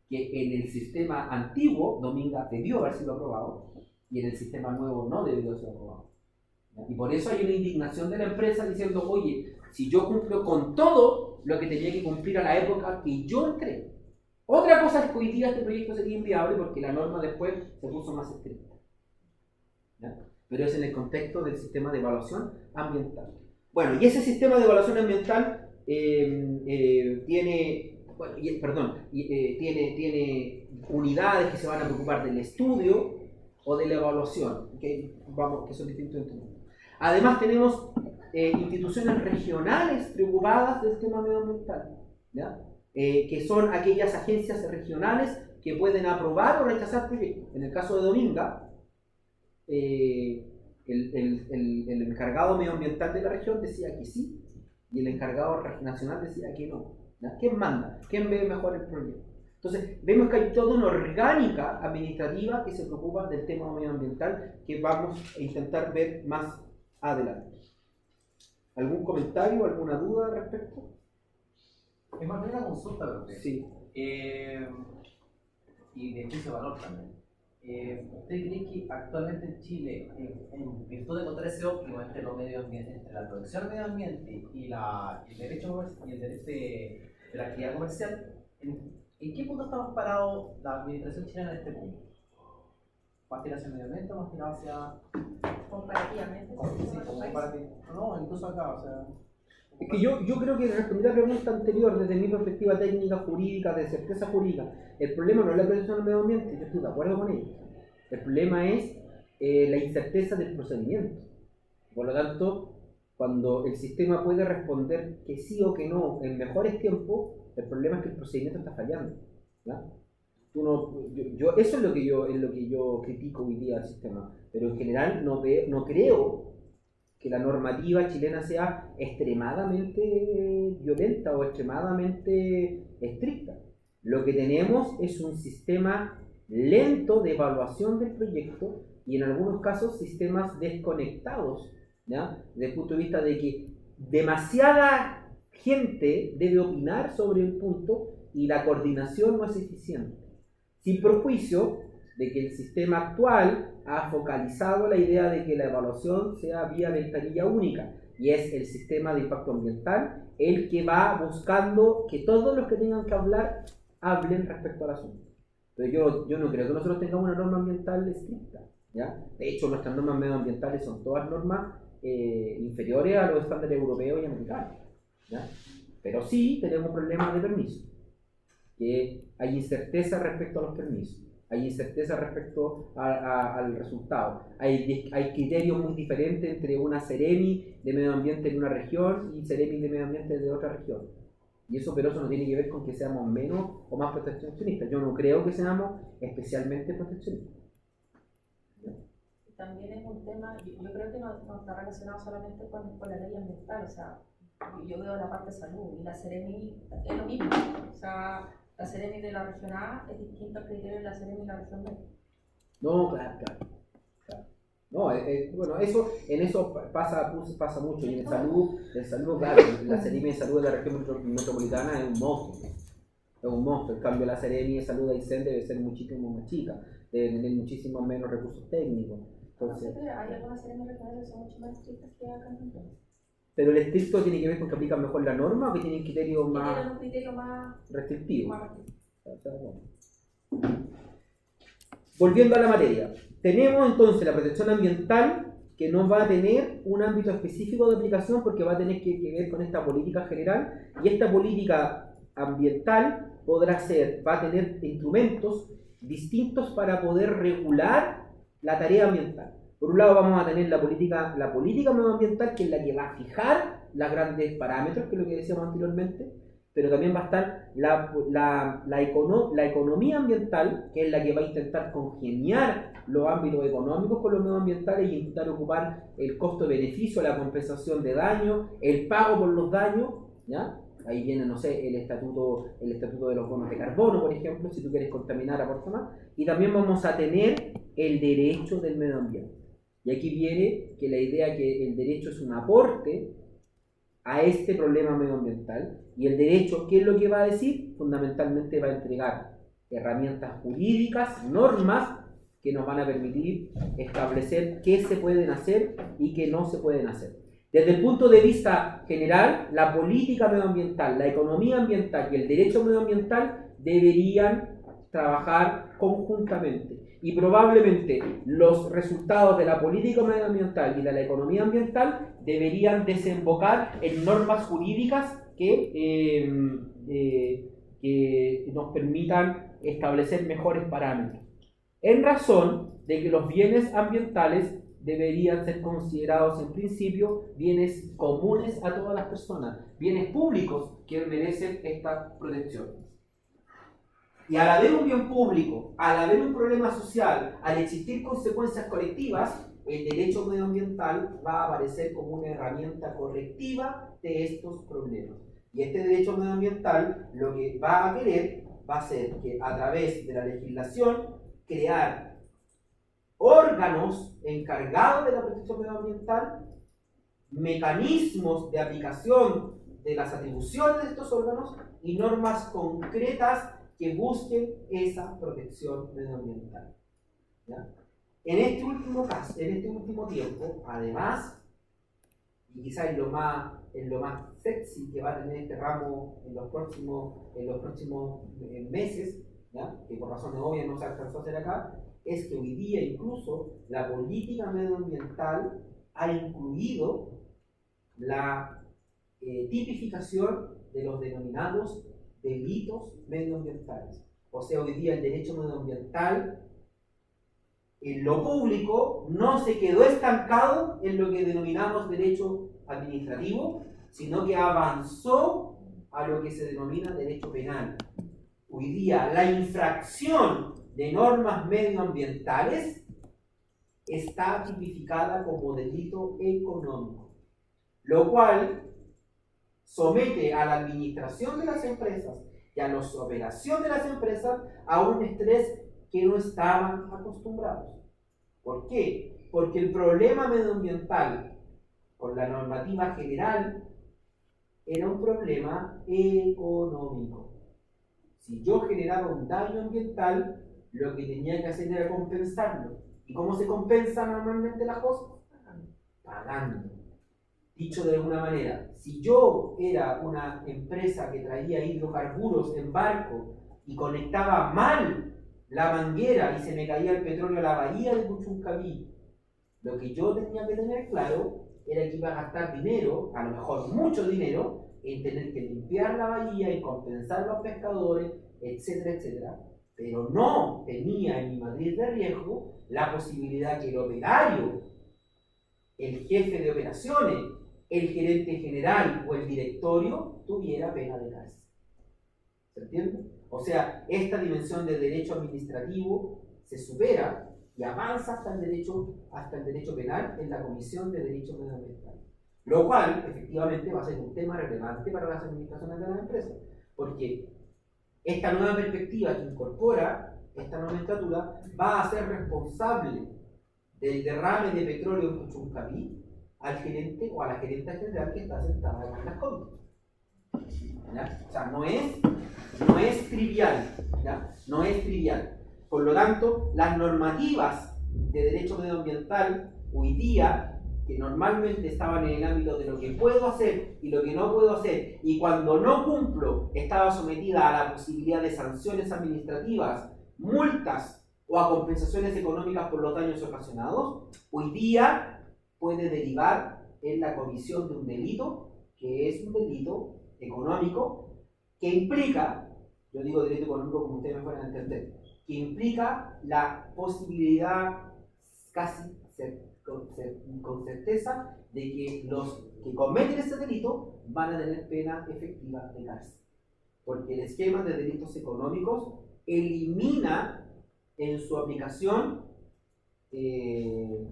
que en el sistema antiguo Dominga debió haber sido aprobado y en el sistema nuevo no debió ser aprobado. Y por eso hay una indignación de la empresa diciendo: oye, si yo cumplo con todo lo que tenía que cumplir a la época que yo entré. Otra cosa es que hoy día este proyecto sería inviable porque la norma después se puso más estricta. ¿Ya? Pero es en el contexto del sistema de evaluación ambiental. Bueno, y ese sistema de evaluación ambiental tiene unidades que se van a preocupar del estudio o de la evaluación, que son distintos instrumentos. Además tenemos instituciones regionales preocupadas del tema medioambiental, ¿ya? Que son aquellas agencias regionales que pueden aprobar o rechazar proyectos. En el caso de Dominga, el encargado medioambiental de la región decía que sí, y el encargado nacional decía que no, ¿ya? ¿Quién manda? ¿Quién ve mejor el proyecto? Entonces, vemos que hay toda una orgánica administrativa que se preocupa del tema medioambiental que vamos a intentar ver más adelante. ¿Algún comentario, alguna duda al respecto? Es más bien una consulta, pero Sí. y de juicio de valor también. ¿Usted cree que actualmente en Chile, en virtud de encontrar ese óptimo entre la protección del medio ambiente y el derecho de la actividad comercial, ¿en qué punto estamos parados la administración chilena en este punto? ¿Más tirado hacia el medio ambiente o más tirado hacia... Comparativamente, No, incluso acá, o sea... Es que yo creo que responder la pregunta anterior, desde mi perspectiva técnica, jurídica, de certeza jurídica, el problema no es la protección del medio ambiente, yo estoy de acuerdo con ello. El problema es la incerteza del procedimiento. Por lo tanto, cuando el sistema puede responder que sí o que no en mejores tiempos, el problema es que el procedimiento está fallando, ¿ya? Eso es lo que yo critico hoy día al sistema, pero en general no creo que la normativa chilena sea extremadamente violenta o extremadamente estricta. Lo que tenemos es un sistema lento de evaluación del proyecto y en algunos casos sistemas desconectados, ¿ya? Desde el punto de vista de que demasiada gente debe opinar sobre el punto y la coordinación no es eficiente. Sin perjuicio de que el sistema actual ha focalizado la idea de que la evaluación sea vía ventanilla única y es el sistema de impacto ambiental el que va buscando que todos los que tengan que hablar hablen respecto al asunto. Pero yo no creo que nosotros tengamos una norma ambiental estricta, ¿ya? De hecho, nuestras normas medioambientales son todas normas inferiores a los estándares europeos y americanos, ¿ya? Pero sí tenemos problemas de permiso, que hay incerteza respecto a los permisos. Hay incerteza respecto al resultado. Hay criterios muy diferentes entre una Seremi de medio ambiente en una región y Seremi de medio ambiente de otra región. Y eso, pero eso no tiene que ver con que seamos menos o más proteccionistas. Yo no creo que seamos especialmente proteccionistas. También es un tema, yo creo que no está relacionado solamente con la ley ambiental, o sea, yo veo la parte de salud y la Seremi es lo mismo, o sea, la Seremi de la región A es distinto al criterio de la Seremi de la región B. No, claro. No, bueno, en eso pasa mucho. Y en salud, claro, la Seremi de salud de la región metropolitana es un monstruo. Es un monstruo. En cambio, la Seremi de salud de Aysén debe ser muchísimo más chica, debe tener muchísimo menos recursos técnicos. Entonces, hay algunas Seremi regionales que son mucho más estrictas que acá en Santiago. ¿Pero el estricto tiene que ver con que aplican mejor la norma o que tienen criterios más Tienen un criterio más restrictivos? restrictivo. Volviendo a la materia, tenemos entonces la protección ambiental que no va a tener un ámbito específico de aplicación porque va a tener que ver con esta política general, y esta política ambiental va a tener instrumentos distintos para poder regular la tarea ambiental. Por un lado vamos a tener la política medioambiental, que es la que va a fijar los grandes parámetros, que es lo que decíamos anteriormente, pero también va a estar la economía ambiental, que es la que va a intentar congeniar los ámbitos económicos con los medioambientales y intentar ocupar el costo-beneficio, la compensación de daños, el pago por los daños, ¿ya? Ahí viene, no sé, el estatuto de los bonos de carbono, por ejemplo, si tú quieres contaminar, aporta más. Y también vamos a tener el derecho del medio ambiente. Y aquí viene que la idea que el derecho es un aporte a este problema medioambiental, y el derecho, ¿qué es lo que va a decir? Fundamentalmente va a entregar herramientas jurídicas, normas que nos van a permitir establecer qué se pueden hacer y qué no se pueden hacer. Desde el punto de vista general, la política medioambiental, la economía ambiental y el derecho medioambiental deberían trabajar conjuntamente. Y probablemente los resultados de la política medioambiental y de la economía ambiental deberían desembocar en normas jurídicas que nos permitan establecer mejores parámetros. En razón de que los bienes ambientales deberían ser considerados en principio bienes comunes a todas las personas, bienes públicos que merecen esta protección. Y al haber un bien público, al haber un problema social, al existir consecuencias colectivas, el derecho medioambiental va a aparecer como una herramienta correctiva de estos problemas. Y este derecho medioambiental lo que va a querer va a ser que a través de la legislación crear órganos encargados de la protección medioambiental, mecanismos de aplicación de las atribuciones de estos órganos y normas concretas que busquen esa protección medioambiental. ¿Ya? En este último caso, en este último tiempo, además, y quizás en lo más sexy que va a tener este ramo en los próximos meses, ¿ya? Que por razones obvias no se alcanzó a hacer acá, es que hoy día incluso la política medioambiental ha incluido la tipificación de los denominados delitos medioambientales. O sea, hoy día el derecho medioambiental en lo público no se quedó estancado en lo que denominamos derecho administrativo, sino que avanzó a lo que se denomina derecho penal. Hoy día la infracción de normas medioambientales está tipificada como delito económico, lo cual somete a la administración de las empresas y a la operación de las empresas a un estrés que no estaban acostumbrados. ¿Por qué? Porque el problema medioambiental con la normativa general era un problema económico. Si yo generaba un daño ambiental, lo que tenía que hacer era compensarlo. ¿Y cómo se compensa normalmente las cosas? Pagando. Dicho de alguna manera, si yo era una empresa que traía hidrocarburos en barco y conectaba mal la manguera y se me caía el petróleo a la bahía de Puchuncaví, lo que yo tenía que tener claro era que iba a gastar dinero, a lo mejor mucho dinero, en tener que limpiar la bahía y compensar a los pescadores, etcétera, etcétera. Pero no tenía en mi matriz de riesgo la posibilidad que el operario, el jefe de operaciones, el gerente general o el directorio tuviera pena de cárcel. ¿Se entiende? O sea, esta dimensión de derecho administrativo se supera y avanza hasta el derecho penal en la Comisión de Derecho Medioambiental. Lo cual, efectivamente, va a ser un tema relevante para las administraciones de las empresas, porque esta nueva perspectiva que incorpora esta nomenclatura va a ser responsable del derrame de petróleo en Puchuncaví al gerente o a la gerente general que está sentada en las contas. ¿Ya? O sea, no es trivial, ¿ya? No es trivial. Por lo tanto, las normativas de derecho medioambiental hoy día, que normalmente estaban en el ámbito de lo que puedo hacer y lo que no puedo hacer, y cuando no cumplo estaba sometida a la posibilidad de sanciones administrativas, multas o a compensaciones económicas por los daños ocasionados, hoy día puede derivar en la comisión de un delito, que es un delito económico, que implica, yo digo delito económico como ustedes me pueden entender, que implica la posibilidad casi con certeza de que los que cometen ese delito van a tener pena efectiva de cárcel. Porque el esquema de delitos económicos elimina en su aplicación el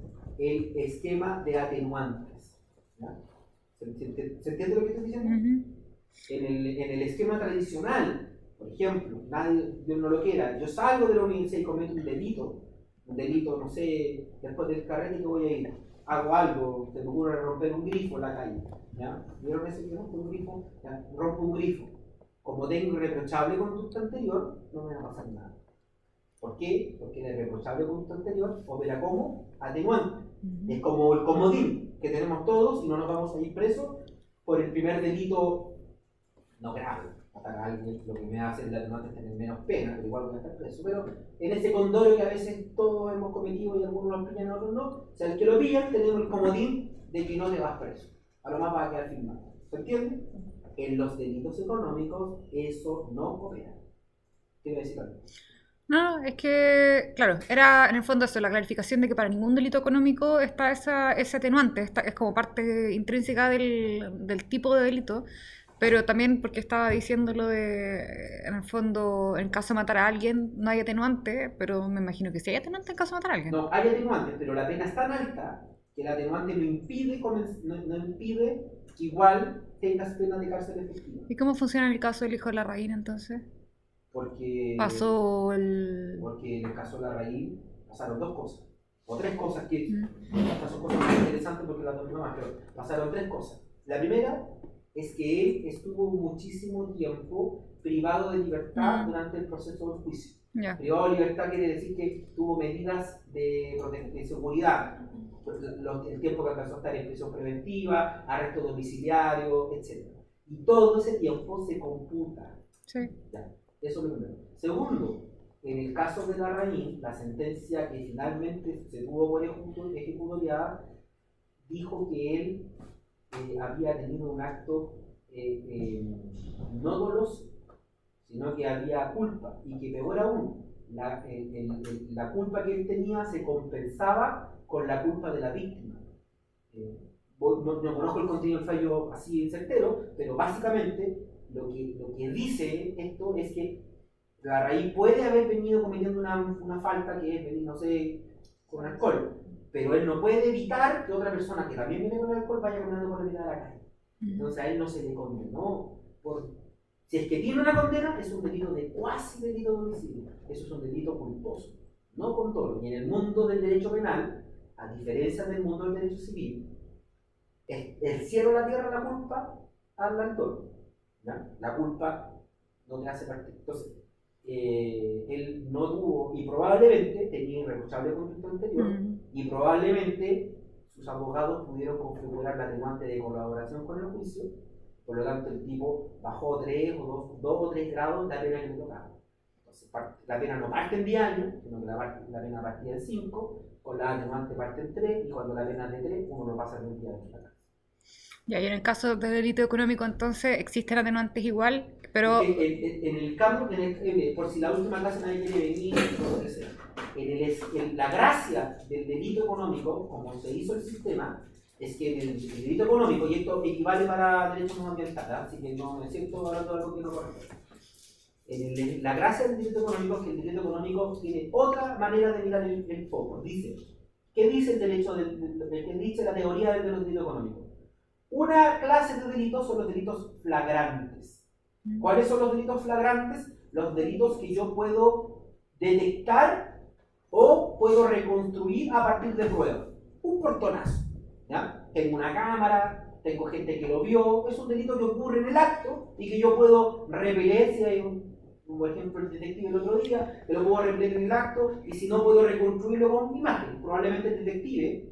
esquema de atenuantes. ¿Ya? ¿Se entiende lo que estoy diciendo? Ujú. En el esquema tradicional, por ejemplo, Dios no lo quiera, yo salgo de la universidad y cometo un delito, no sé, después del carrete que voy a ir, hago algo, se me ocurre romper un grifo en la calle, ¿ya? ¿Vieron ese que rompo un grifo? ¿Ya? Rompo un grifo. Como tengo irreprochable conducta anterior, no me va a pasar nada. ¿Por qué? Porque la irreprochable conducta anterior opera como atenuante. Es como el comodín que tenemos todos y no nos vamos a ir presos por el primer delito no grave. Matar a alguien, lo que me hace el atenuante es tener menos pena, pero igual voy a estar preso. Pero en ese condoro que a veces todos hemos cometido y algunos lo pillan, otros no, o sea, el que lo pillan tenemos el comodín de que no te vas preso. A lo más va a quedar firmado. ¿Se entiende? En los delitos económicos eso no opera. ¿Qué voy a decir? No, es que, claro, era en el fondo eso, la clarificación de que para ningún delito económico está ese atenuante, es como parte intrínseca del tipo de delito, pero también porque estaba diciendo lo de, en el fondo, en caso de matar a alguien no hay atenuante, pero me imagino que sí hay atenuante en caso de matar a alguien. No, hay atenuantes, pero la pena es tan alta que el atenuante no impide, no impide que igual tengas pena de cárcel efectiva. ¿Y cómo funciona en el caso del hijo de la reina entonces? Porque, Pasó el... porque en el caso de la raíz pasaron dos cosas, o tres cosas que Mm. estas son cosas muy interesantes porque las domino más, pero pasaron tres cosas. La primera es que él estuvo muchísimo tiempo privado de libertad durante el proceso del juicio. Ya. Privado de libertad quiere decir que tuvo medidas de seguridad, el tiempo que alcanzó a estar en prisión preventiva, arresto domiciliario, etc. Y todo ese tiempo se computa. Sí. Ya, eso es lo primero. Segundo, en el caso de Larraín, la sentencia que finalmente se tuvo por ejecutoriada dijo que él había tenido un acto no doloso, sino que había culpa, y que peor aún, la culpa que él tenía se compensaba con la culpa de la víctima. No conozco el contenido del fallo así certero, pero básicamente lo que dice esto es que la raíz puede haber venido cometiendo una falta que es venir, no sé, con alcohol, pero él no puede evitar que otra persona que también viene con alcohol vaya caminando por la mitad de la calle. Entonces a él no se le condenó si es que tiene una condena, es un delito de cuasi delito de homicidio. Eso es un delito culposo, no con todo. Y en el mundo del derecho penal, a diferencia del mundo del derecho civil, es el cielo, la tierra, la culpa al autor. La culpa no te hace parte. Entonces, él no tuvo, y probablemente tenía irreprochable conducta anterior, y probablemente sus abogados pudieron configurar la atenuante de colaboración con el juicio. Por lo tanto, el tipo bajó 3 o 2 o 3 grados la pena que le tocaba. Entonces, la pena no parte en 10 años, sino que la pena partía en 5, con la atenuante parte en 3, y cuando la pena es de 3, uno no pasa 20 años en la cárcel. Ya, y en el caso del delito económico, entonces, existen atenuantes igual, pero... En el cambio, por si la última clase nadie quiere venir, todo eso, la gracia del delito económico, como se hizo el sistema, es que en el delito económico, y esto equivale para derechos no ambientales, así que no me siento hablando de algo que no corresponde. La gracia del delito económico es que el delito económico tiene otra manera de mirar el foco. ¿Qué dice el derecho qué dice la teoría del delito económico? Una clase de delitos son los delitos flagrantes. ¿Cuáles son los delitos flagrantes? Los delitos que yo puedo detectar o puedo reconstruir a partir de pruebas. Un portonazo. ¿Ya? Tengo una cámara, tengo gente que lo vio, es un delito que ocurre en el acto y que yo puedo repeler, si hay por ejemplo el detective el otro día, que lo puedo repeler en el acto, y si no puedo reconstruirlo con imagen. Probablemente el detective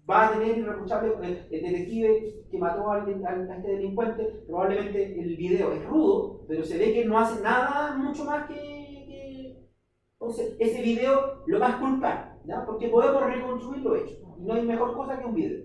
va a tener irreprochable, el detective que mató a este delincuente, probablemente el video es rudo, pero se ve que no hace nada mucho más que... Entonces, ese video lo va a exculpar, ¿ya? Porque podemos reconstruir lo hecho, y no hay mejor cosa que un video.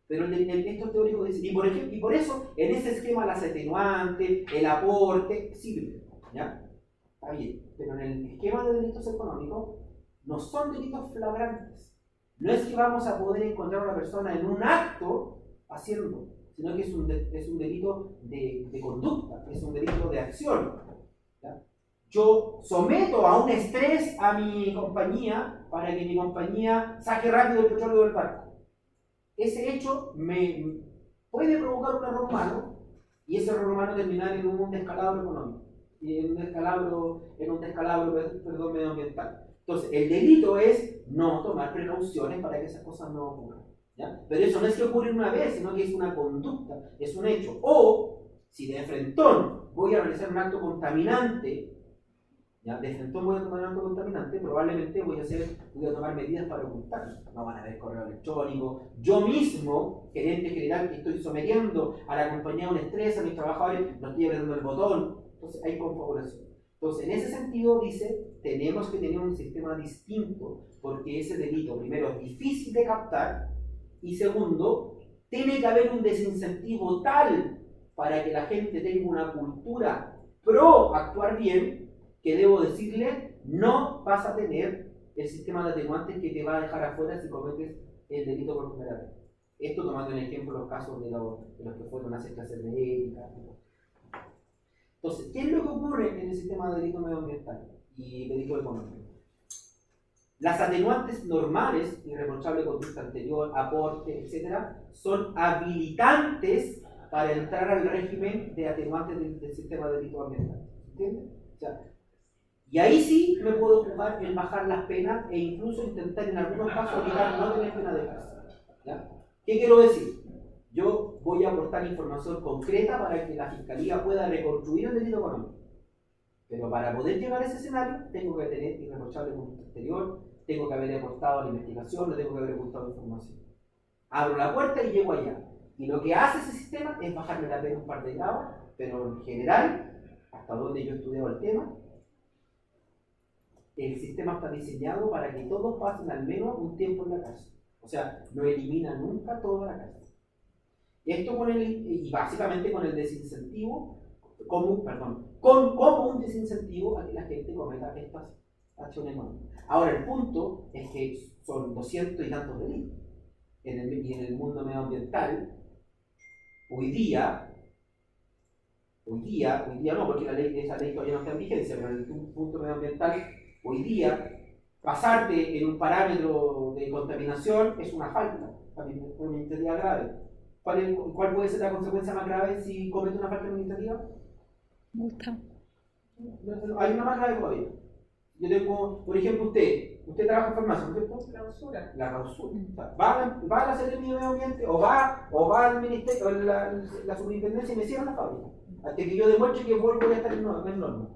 Pero estos teóricos dicen, y por eso, en ese esquema las atenuantes, el aporte, sirve, ¿ya? Está bien, pero en el esquema de delitos económicos, no son delitos flagrantes. No es que vamos a poder encontrar a una persona en un acto haciendo, sino que es un delito de conducta, es un delito de acción. ¿Ya? Yo someto a un estrés a mi compañía para que mi compañía saque rápido el petróleo del barco. Ese hecho me puede provocar un error humano, y ese error humano terminar en un descalabro económico y en un descalabro medioambiental. Entonces, el delito es no tomar precauciones para que esas cosas no ocurran, ¿ya? Pero eso no es que ocurra una vez, sino que es una conducta, es un hecho. O, si de frentón voy a realizar un acto contaminante, ¿ya? De frentón voy a tomar un acto contaminante, probablemente voy a tomar medidas para ocultarlo. No van a haber correo electrónico. Yo mismo, gerente general, que estoy sometiendo a la compañía a un estrés, a mis trabajadores, no estoy apretando el botón. Entonces, hay confabulación. Entonces, en ese sentido, dice, tenemos que tener un sistema distinto, porque ese delito, primero, es difícil de captar, y segundo, tiene que haber un desincentivo tal para que la gente tenga una cultura pro actuar bien, que debo decirle, no vas a tener el sistema de atenuantes que te va a dejar afuera si cometes el delito por primera vez. Esto tomando en ejemplo los casos de los que fueron a hacer clases de ética. Entonces, ¿qué es lo que ocurre en el sistema de delito medioambiental y delito económico? Las atenuantes normales, irreprochable conducta anterior, aporte, etc., son habilitantes para entrar al régimen de atenuantes del sistema de delito ambiental. ¿Entiendes? O sea, y ahí sí me puedo ocupar en bajar las penas e incluso intentar en algunos casos obligar a no tener pena de cárcel. ¿Ya? ¿Qué quiero decir? Yo voy a aportar información concreta para que la Fiscalía pueda reconstruir el delito económico. Pero para poder llegar a ese escenario, tengo que tener irreprochable conducta exterior, tengo que haber aportado a la investigación, no tengo que haber aportado información. Abro la puerta y llego allá. Y lo que hace ese sistema es bajarme la pena un par de grados, pero en general, hasta donde yo he estudiado el tema, el sistema está diseñado para que todos pasen al menos un tiempo en la cárcel. O sea, no elimina nunca toda la cárcel. Esto y básicamente con el desincentivo, como un desincentivo a que la gente cometa estas acciones económicas. Ahora, el punto es que son 200 y tantos delitos. Y en el mundo medioambiental, hoy día no, porque esa ley todavía no está en vigencia, pero en el punto medioambiental, hoy día, pasarte en un parámetro de contaminación es una falta administrativa grave. ¿Cuál puede ser la consecuencia más grave si comete una falta administrativa? Multa. Hay una más grave todavía. Yo tengo, por ejemplo, usted trabaja en farmacia, ¿no es cierto? Clausura. La clausura. O sea, va a la Secretaría de Medio Ambiente o va al Ministerio, o la Superintendencia y me cierran la fábrica. Hasta que yo demuestre que voy a estar en norma.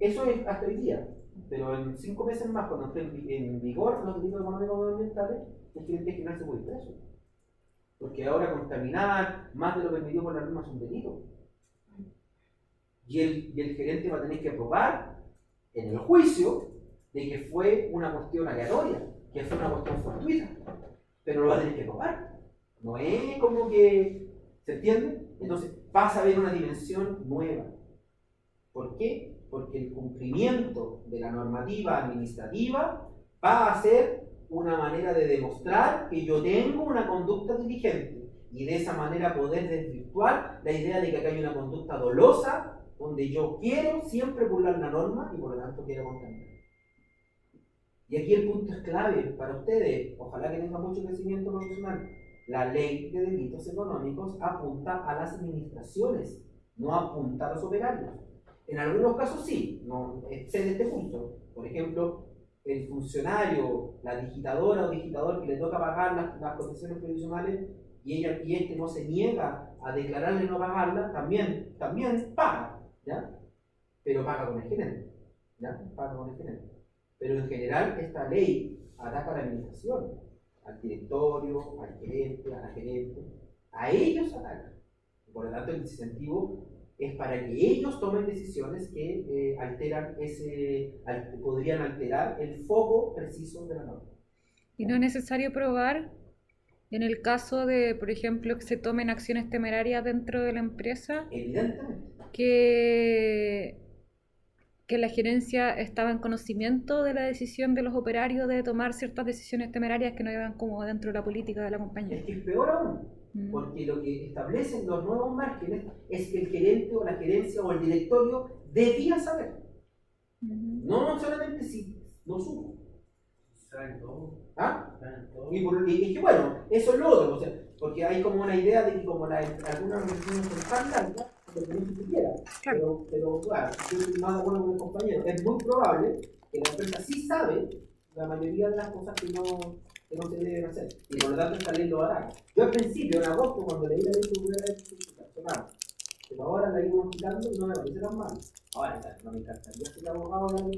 Eso es hasta hoy día. Pero en 5 meses más, cuando esté en vigor los delitos económicos medioambientales, el gerente general se puede ir preso. Porque ahora contaminar más de lo permitido por la norma es un delito. Y el gerente va a tener que probar en el juicio de que fue una cuestión aleatoria, que fue una cuestión fortuita. Pero lo va a tener que probar. No es como que... ¿Se entiende? Entonces pasa a haber una dimensión nueva. ¿Por qué? Porque el cumplimiento de la normativa administrativa va a ser una manera de demostrar que yo tengo una conducta diligente y de esa manera poder desvirtuar la idea de que acá hay una conducta dolosa donde yo quiero siempre burlar la norma y por lo tanto quiero contaminar. Y aquí el punto es clave para ustedes, ojalá que tengan mucho crecimiento profesional. La ley de delitos económicos apunta a las administraciones, no apunta a los operarios. En algunos casos sí, no excede este punto. Por ejemplo, el funcionario, la digitadora o digitador que le toca pagar las condiciones previsionales y este no se niega a declararle no pagarla, también paga, ¿ya? Pero paga con el gerente, ¿ya? Paga con el gerente. Pero en general esta ley ataca a la administración, al directorio, al gerente, a la gerente, a ellos ataca. Por lo tanto, el incentivo es para que ellos tomen decisiones que podrían alterar el foco preciso de la norma. ¿Y no es necesario probar en el caso de, por ejemplo, que se tomen acciones temerarias dentro de la empresa? Evidentemente. Que la gerencia estaba en conocimiento de la decisión de los operarios de tomar ciertas decisiones temerarias que no iban como dentro de la política de la compañía. Es que es peor aún, porque lo que establecen los nuevos márgenes es que el gerente o la gerencia o el directorio debía saber. No solamente si no supo. Saben todo. ¿Ah? Saben todo. Y es que bueno, eso es lo otro, o sea, porque hay como una idea de que como algunas organizaciones son tan largas, lo que no se quiera. Claro. Pero claro, yo estoy más de acuerdo con el compañero. Es muy probable que la empresa sí sabe la mayoría de las cosas que no se deben hacer. Y por lo tanto esta ley lo hará. Yo al principio, en agosto, cuando leí la ley de hubiera hecho personal. Pero ahora la iba quitando y no me parece tan mal. Ahora, no me encantaría ser abogado de la ley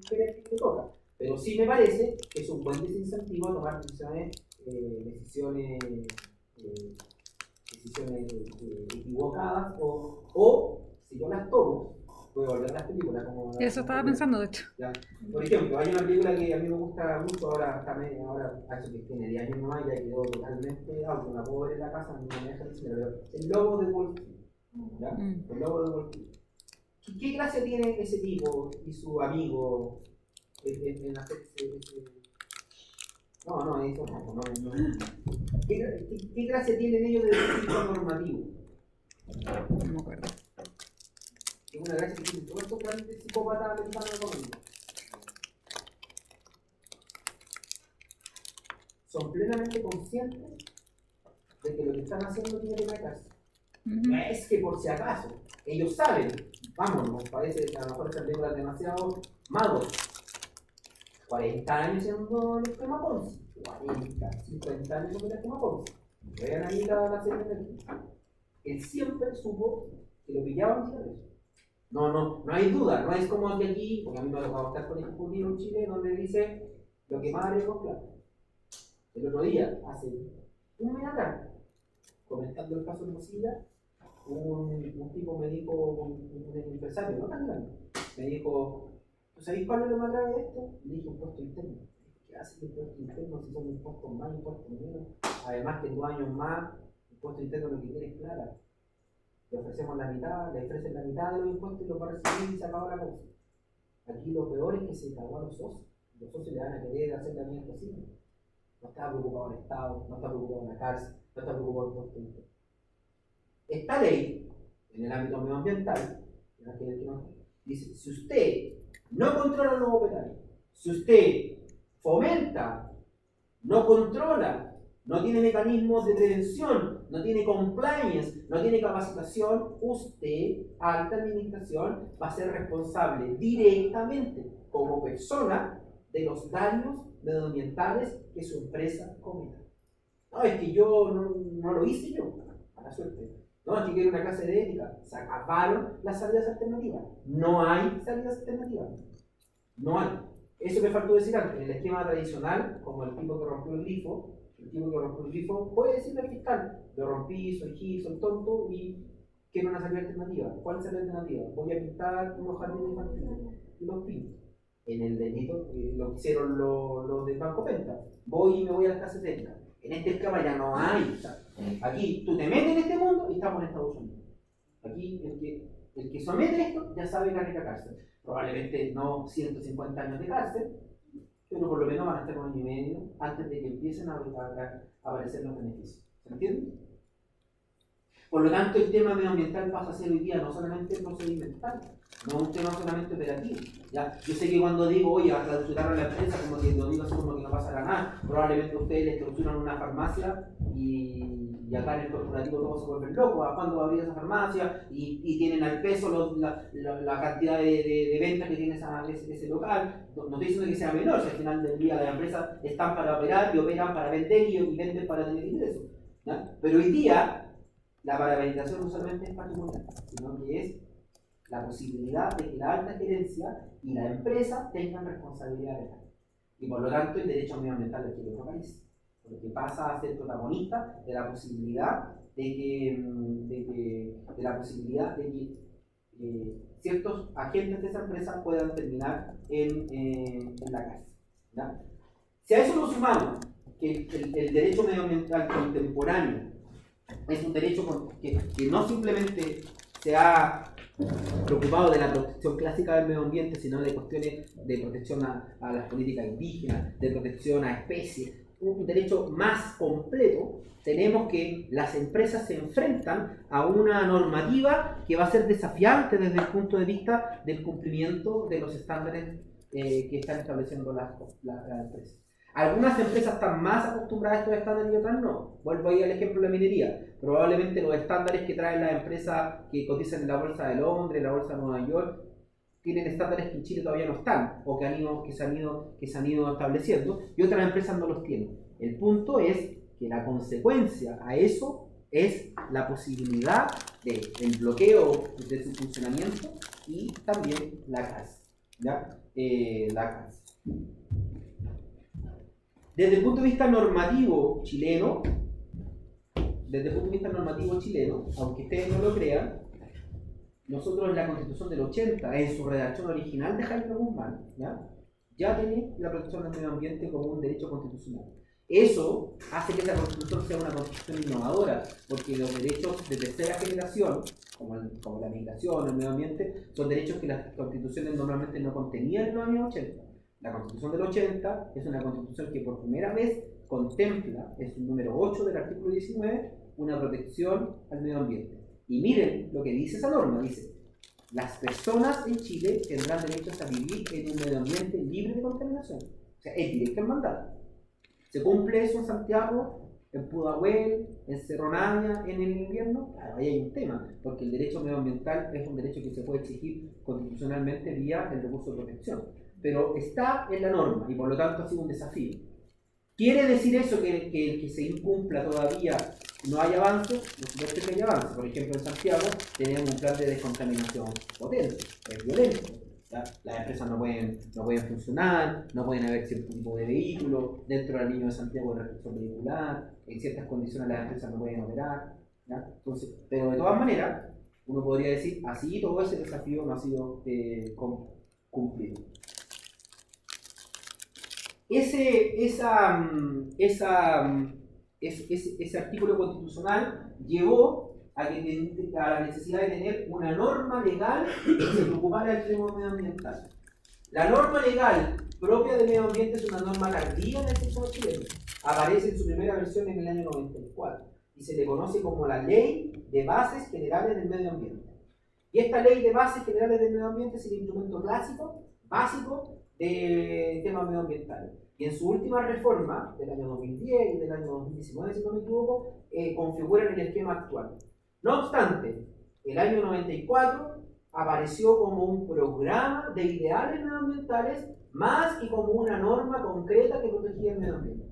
que toca. Pero sí me parece que es un buen desincentivo a tomar decisiones equivocadas o si yo las tomo, voy a volver a las películas. Eso estaba pensando, de hecho. ¿Ya? Por ejemplo, hay una película que a mí me gusta mucho, ahora hace que tiene 10 años nomás, ya quedó totalmente auto, una pobre en la casa, no me deja decirlo, pero El Lobo de Wall Street. ¿Ya? El Lobo de Wall Street. ¿Qué gracia tiene ese tipo y su amigo en hacerse ese? No, eso no. ¿Qué gracia tienen ellos de decir normativo? No me acuerdo. Es una gracia que tienen todos estos grandes psicópatas americanos económicos. Son plenamente conscientes de que lo que están haciendo tiene que cárcel. No es que por si acaso, ellos saben, vamos, nos parece que a lo mejor esta película es demasiado magos. 40 años siendo el esquema Ponzi, 40, 50 años siendo el esquema Ponzi. Vean ahí la serie de Netflix. Él siempre supo que lo pillaban sin eso. No hay duda, no es como que aquí, porque a mí me ha tocado estar con el ejecutivo en Chile, donde dice lo que más haremos, claro. El otro día, hace un mes atrás, comentando el caso de Mozilla, un tipo me dijo, un empresario, no tan grande, me dijo, ¿tú sabéis cuál es lo más grave de esto? Le dije, impuesto interno. ¿Qué hace el impuesto interno si son impuestos más, impuestos menos? Además que 2 años más, impuesto interno lo que quiere es clara. Le ofrecemos la mitad, le ofrecen la mitad de los impuestos y los va a recibir y se acabó la cosa. Aquí lo peor es que se cagó a los socios. Los socios le van a querer hacer la vida imposible. No está preocupado el Estado, no está preocupado la cárcel, no está preocupado el impuesto interno. Esta ley, en el ámbito medioambiental, dice, si usted no controla los operarios, si usted fomenta, no controla, no tiene mecanismos de prevención, no tiene compliance, no tiene capacitación, usted, alta administración, va a ser responsable directamente como persona de los daños medioambientales que su empresa cometa. No, es que yo no lo hice yo, a la suerte. No, aquí quiero una clase de ética. Se acabaron las salidas alternativas. No hay salidas alternativas. No hay. Eso me faltó decir antes. En el esquema tradicional, como el tipo que rompió el grifo, puede decirle al fiscal, lo rompí, soy gil, soy tonto y quiero una salida alternativa. ¿Cuál es la alternativa? Voy a pintar unos jardines infantiles y los pinto. En el delito, lo que hicieron los del Banco Penta. Voy y me voy a las clases de ética. En este esquema ya no hay. Aquí tú te metes en este mundo y estamos en Estados Unidos. Aquí el que somete esto ya sabe que hay la cárcel. Probablemente no 150 años de cárcel, pero por lo menos van a estar 1 año y medio antes de que empiecen a aparecer los beneficios. ¿Se entiende? Por lo tanto, el tema medioambiental pasa a ser hoy día no solamente procedimental, no un tema solamente operativo. ¿Ya? Yo sé que cuando digo, oye, a clausurar a la empresa, como que lo digo así como que no pasará nada, probablemente ustedes les clausuran una farmacia y acá en el corporativo todos se vuelven locos. ¿A cuándo va a abrir esa farmacia? Y tienen al peso la cantidad de ventas que tiene ese local. No estoy diciendo que sea menor, si al final del día las empresas están para operar y operan para vender y venden para tener ingresos. ¿Ya? Pero hoy día la paramilitarización no solamente es patrimonial, sino que es la posibilidad de que la alta gerencia y la empresa tengan responsabilidad real. Y por lo tanto el derecho medioambiental adquiere otro país, porque pasa a ser protagonista de la posibilidad de que ciertos agentes de esa empresa puedan terminar en la cárcel. ¿Ya? Si a eso lo sumamos que el derecho medioambiental contemporáneo es un derecho que no simplemente se ha preocupado de la protección clásica del medio ambiente, sino de cuestiones de protección a las políticas indígenas, de protección a especies, un derecho más completo. Tenemos que las empresas se enfrentan a una normativa que va a ser desafiante desde el punto de vista del cumplimiento de los estándares que están estableciendo las empresas. Algunas empresas están más acostumbradas a estos estándares y otras no. Vuelvo ahí al ejemplo de la minería. Probablemente los estándares que traen las empresas que cotizan en la bolsa de Londres, en la bolsa de Nueva York, tienen estándares que en Chile todavía no están o que se han ido estableciendo, y otras empresas no los tienen. El punto es que la consecuencia a eso es la posibilidad del bloqueo de su funcionamiento y también la cárcel. ¿Ya? La cárcel. Desde el punto de vista normativo chileno, aunque ustedes no lo crean, nosotros en la Constitución del 80, en su redacción original de Jaime Guzmán, ya tiene la protección del medio ambiente como un derecho constitucional. Eso hace que esa Constitución sea una Constitución innovadora, porque los derechos de tercera generación como la migración, el medio ambiente, son derechos que las constituciones normalmente no contenían en los años 80. La Constitución del 80 es una constitución que por primera vez contempla, es el número 8 del artículo 19, una protección al medio ambiente. Y miren lo que dice esa norma, dice: las personas en Chile tendrán derechos a vivir en un medio ambiente libre de contaminación. O sea, es directo el mandato. ¿Se cumple eso en Santiago, en Pudahuel, en Cerro Navia, en el invierno? Claro, ahí hay un tema, porque el derecho medioambiental es un derecho que se puede exigir constitucionalmente vía el recurso de protección. Pero está en la norma y por lo tanto ha sido un desafío. ¿Quiere decir eso que se incumpla todavía no hay avance? Por supuesto que hay avance. Por ejemplo, en Santiago tenemos un plan de descontaminación potente, es violento. ¿Ya? Las empresas no pueden funcionar, no pueden haber cierto tipo de vehículo, dentro del anillo de Santiago de restricción vehicular, en ciertas condiciones las empresas no pueden operar. ¿Ya? Entonces, pero de todas maneras, uno podría decir, así todo ese desafío no ha sido cumplido. Ese artículo constitucional llevó a la necesidad de tener una norma legal que se preocupara del tema medioambiental. La norma legal propia de medio ambiente es una norma tardía en el sector chileno. Aparece en su primera versión en el año 94 y se le conoce como la Ley de Bases Generales del Medio Ambiente. Y esta Ley de Bases Generales del Medio Ambiente es el instrumento básico de temas medioambientales. Y en su última reforma, del año 2010 y del año 2019, si no me equivoco, configuran el esquema actual. No obstante, el año 94 apareció como un programa de ideales medioambientales más que como una norma concreta que protegía el medio ambiente.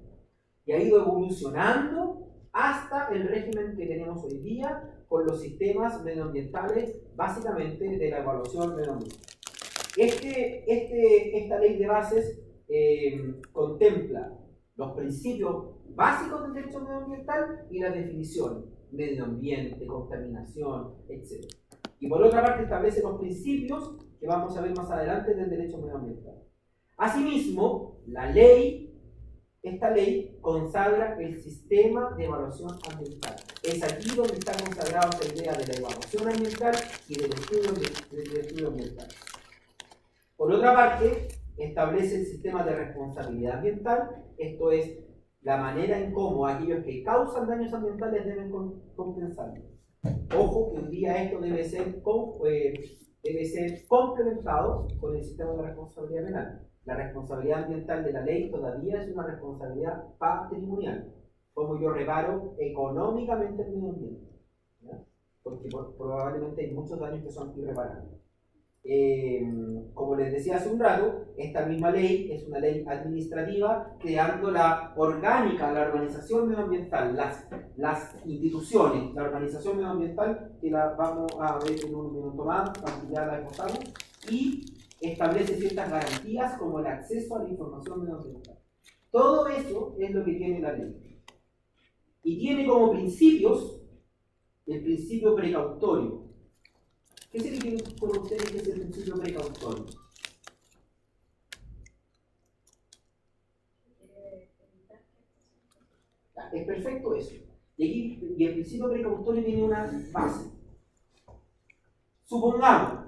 Y ha ido evolucionando hasta el régimen que tenemos hoy día con los sistemas medioambientales, básicamente de la evaluación medioambiental. Esta ley de bases contempla los principios básicos del derecho medioambiental y las definiciones: medio ambiente, contaminación, etc. Y por otra parte establece los principios que vamos a ver más adelante del derecho medioambiental. Asimismo, esta ley consagra el sistema de evaluación ambiental. Es aquí donde está consagrada esta idea de la evaluación ambiental y del estudio ambiental. Por otra parte, establece el sistema de responsabilidad ambiental, esto es, la manera en cómo aquellos que causan daños ambientales deben compensarlos. Ojo que un día esto debe ser complementado con el sistema de responsabilidad penal. La responsabilidad ambiental de la ley todavía es una responsabilidad patrimonial, como yo reparo económicamente el medio ambiente, ¿ya? Porque probablemente hay muchos daños que son irreparables. Como les decía hace un rato, esta misma ley es una ley administrativa creando la organización medioambiental, las instituciones, la organización medioambiental, que la vamos a ver en un minuto más, aunque ya la pasamos, y establece ciertas garantías como el acceso a la información medioambiental. Todo eso es lo que tiene la ley. Y tiene como principios el principio precautorio. ¿Qué significa por ustedes que es el principio precautorio? Es perfecto eso. Y el principio precautorio tiene una base. Supongamos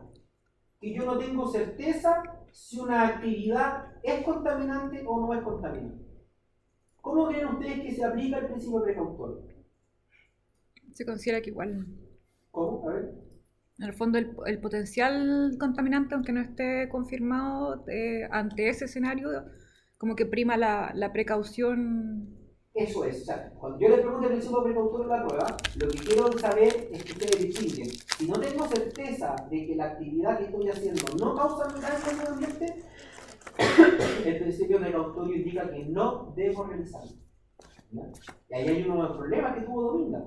que yo no tengo certeza si una actividad es contaminante o no es contaminante. ¿Cómo creen ustedes que se aplica el principio precautorio? Se considera que igual. ¿Cómo? A ver. En el fondo, el potencial contaminante, aunque no esté confirmado, ante ese escenario, como que prima la precaución. Eso es. O sea, cuando yo les pregunto el principio precautorio en la prueba, lo que quiero saber es que ustedes distinguen. Si no tengo certeza de que la actividad que estoy haciendo no causa daño al medio ambiente, el principio precautorio indica que no debo realizarlo. ¿Ya? Y ahí hay uno de los problemas que tuvo Dominga.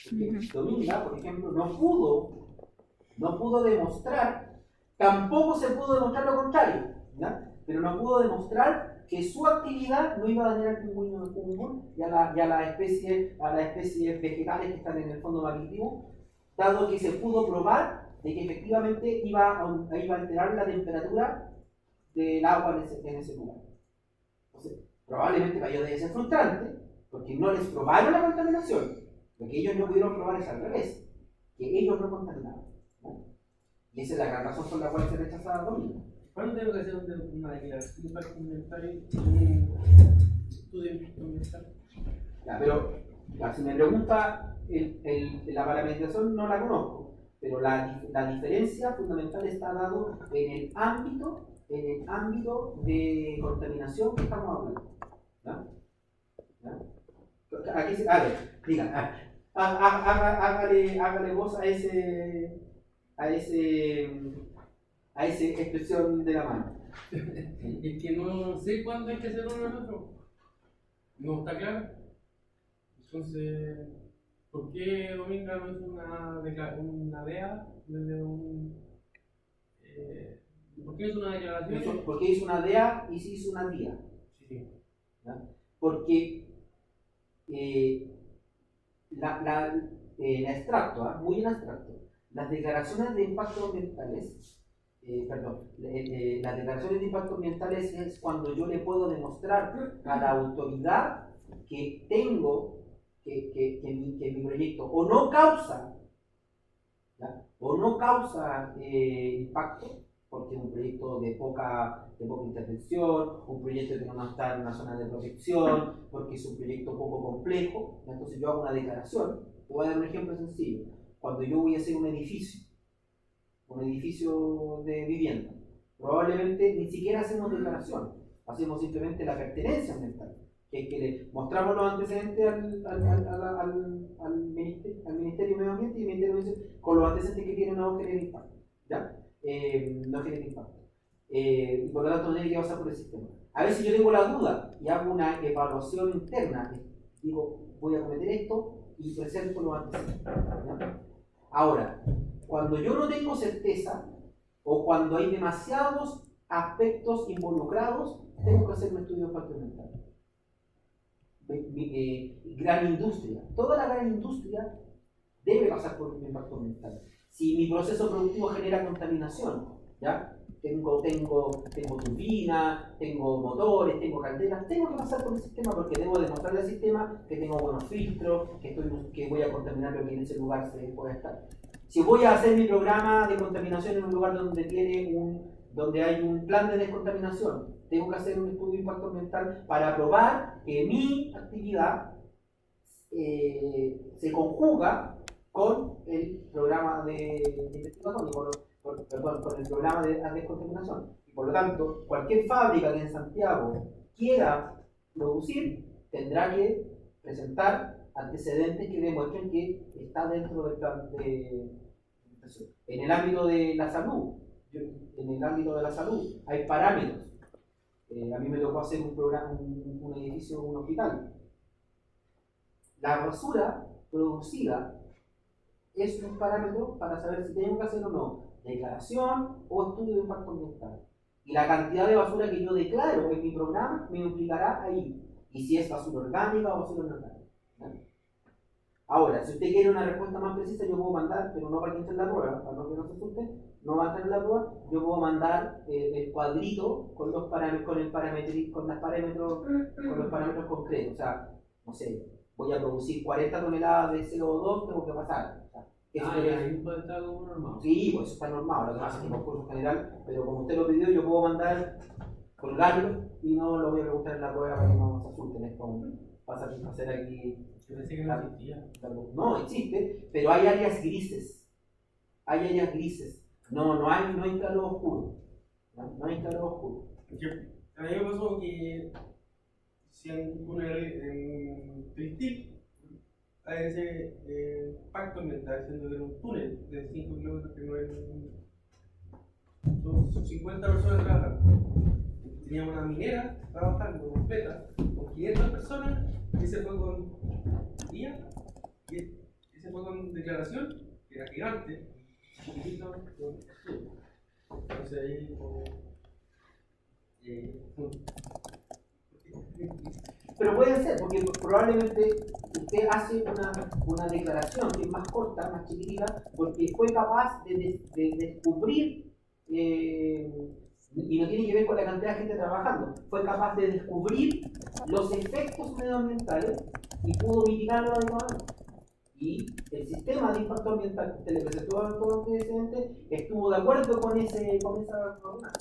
Porque Dominga, por ejemplo, no pudo demostrar, tampoco se pudo demostrar lo contrario, ¿ya? Pero no pudo demostrar que su actividad no iba a dañar al pulmón y a las especies vegetales que están en el fondo marítimo, dado que se pudo probar de que efectivamente iba a alterar la temperatura del agua en ese lugar. Entonces, probablemente para ellos debe ser frustrante, porque no les probaron la contaminación. Lo que ellos no pudieron probar es al revés, que ellos no contaminaban. ¿No? Y esa es la gran razón por la cual se rechaza Domingo. ¿Cuándo tengo que hacer una declaración de impacto ambiental y un estudio de impacto ambiental? Ya, pero ya, si me pregunta, la parametrización no la conozco, pero la diferencia fundamental está dado en el ámbito de contaminación que estamos hablando. ¿Ya? ¿Ya? Aquí se, a ver, diga, hágale voz a esa expresión de la mano. Es que no sé cuándo hay que hacer uno al otro. No está claro. Entonces, ¿por qué Dominga no hizo una DEA desde un... ¿por qué hizo una declaración? ¿Por qué hizo una DEA y sí hizo una DIA? Sí. ¿Ya? Porque en abstracto, muy en abstracto, las declaraciones de impacto ambientales, las declaraciones de impacto ambientales es cuando yo le puedo demostrar a la autoridad que tengo que mi proyecto o no causa, ¿ya? O no causa impacto, porque es un proyecto de poca intervención, un proyecto que no está en una zona de protección, porque es un proyecto poco complejo. Entonces yo hago una declaración. Te voy a dar un ejemplo sencillo. Cuando yo voy a hacer un edificio de vivienda, probablemente ni siquiera hacemos declaración, hacemos simplemente la pertenencia ambiental, que es que le mostramos los antecedentes al Ministerio de Medio Ambiente, y el Ministerio dice con los antecedentes que tienen no genera impacto. ¿Ya? No genera impacto. Y por lo tanto no tiene que pasar por el sistema. A veces yo tengo la duda y hago una evaluación interna, digo, voy a cometer esto y presento los antecedentes. ¿Ya? Ahora, cuando yo no tengo certeza o cuando hay demasiados aspectos involucrados, tengo que hacer un estudio de impacto ambiental. Gran industria, toda la gran industria debe pasar por un impacto ambiental. Si mi proceso productivo genera contaminación, ¿ya? Tengo turbina, tengo motores, tengo calderas, tengo que pasar por el sistema porque debo demostrarle al sistema que tengo buenos filtros, que voy a contaminar lo que en ese lugar se puede estar. Si voy a hacer mi programa de contaminación en un lugar donde hay un plan de descontaminación, tengo que hacer un estudio de impacto ambiental para probar que mi actividad se conjuga con el programa de investigación con el programa de descontaminación. Y por lo tanto, cualquier fábrica que en Santiago quiera producir tendrá que presentar antecedentes que demuestren que está dentro del plan de investigación. En el ámbito de la salud, hay parámetros. A mí me tocó hacer un edificio, un hospital. La basura producida es un parámetro para saber si tengo que hacer o no declaración o estudio de impacto ambiental. Y la cantidad de basura que yo declaro en mi programa me implicará ahí. Y si es basura orgánica o basura no orgánica. ¿Vale? Ahora, si usted quiere una respuesta más precisa, yo puedo mandar, pero no para que entre en la prueba, para que no se asuste, no va a entrar en la prueba, yo puedo mandar el cuadrito con los parámetros, con los parámetros concretos. O sea, no sé, voy a producir 40 toneladas de CO2, tengo que pasar. Ahí puede estar como normal. Sí, pues eso está normal, lo que pasa es que no curso general, pero como usted lo pidió, yo puedo mandar, colgarlo y no lo voy a preguntar en la prueba para que no se asusten. Es como pasa a hacer aquí. Yo pensé que no existía. No, existe, pero hay áreas grises. No hay claro oscuro. No hay claro oscuro. A mí me pasó que si en Cristil hay ese pacto ambiental, siendo que era un túnel de 5 kilómetros que no es son 50 personas trabajando. Teníamos una minera trabajando completa con 500 personas y se fue con día y se fue con declaración, que era gigante, chiquitito, con entonces ahí como pero puede ser, porque probablemente usted hace una declaración que es más corta, más chiquitita, porque fue capaz de descubrir, y no tiene que ver con la cantidad de gente trabajando, fue capaz de descubrir los efectos medioambientales y pudo mitigarlos adecuadamente. Y el sistema de impacto ambiental que usted le presentó al presidente estuvo de acuerdo con esa norma.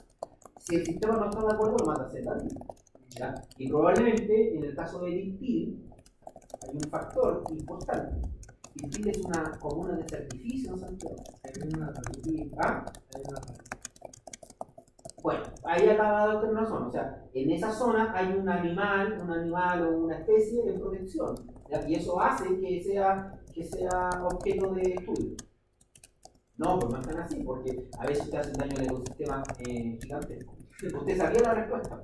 Si el sistema no está de acuerdo, lo manda a hacer la ley. ¿Ya? Y probablemente, en el caso de Tiltil, hay un factor importante. Tiltil es una comuna de sacrificio en Santiago. ¿Ah? Bueno, ahí acaba de tener razón. O sea, en esa zona hay un animal o una especie de protección. ¿Ya? Y eso hace que sea objeto de estudio. No, pues no es tan así, porque a veces te hacen daño al ecosistema gigantesco. Usted sabía la respuesta.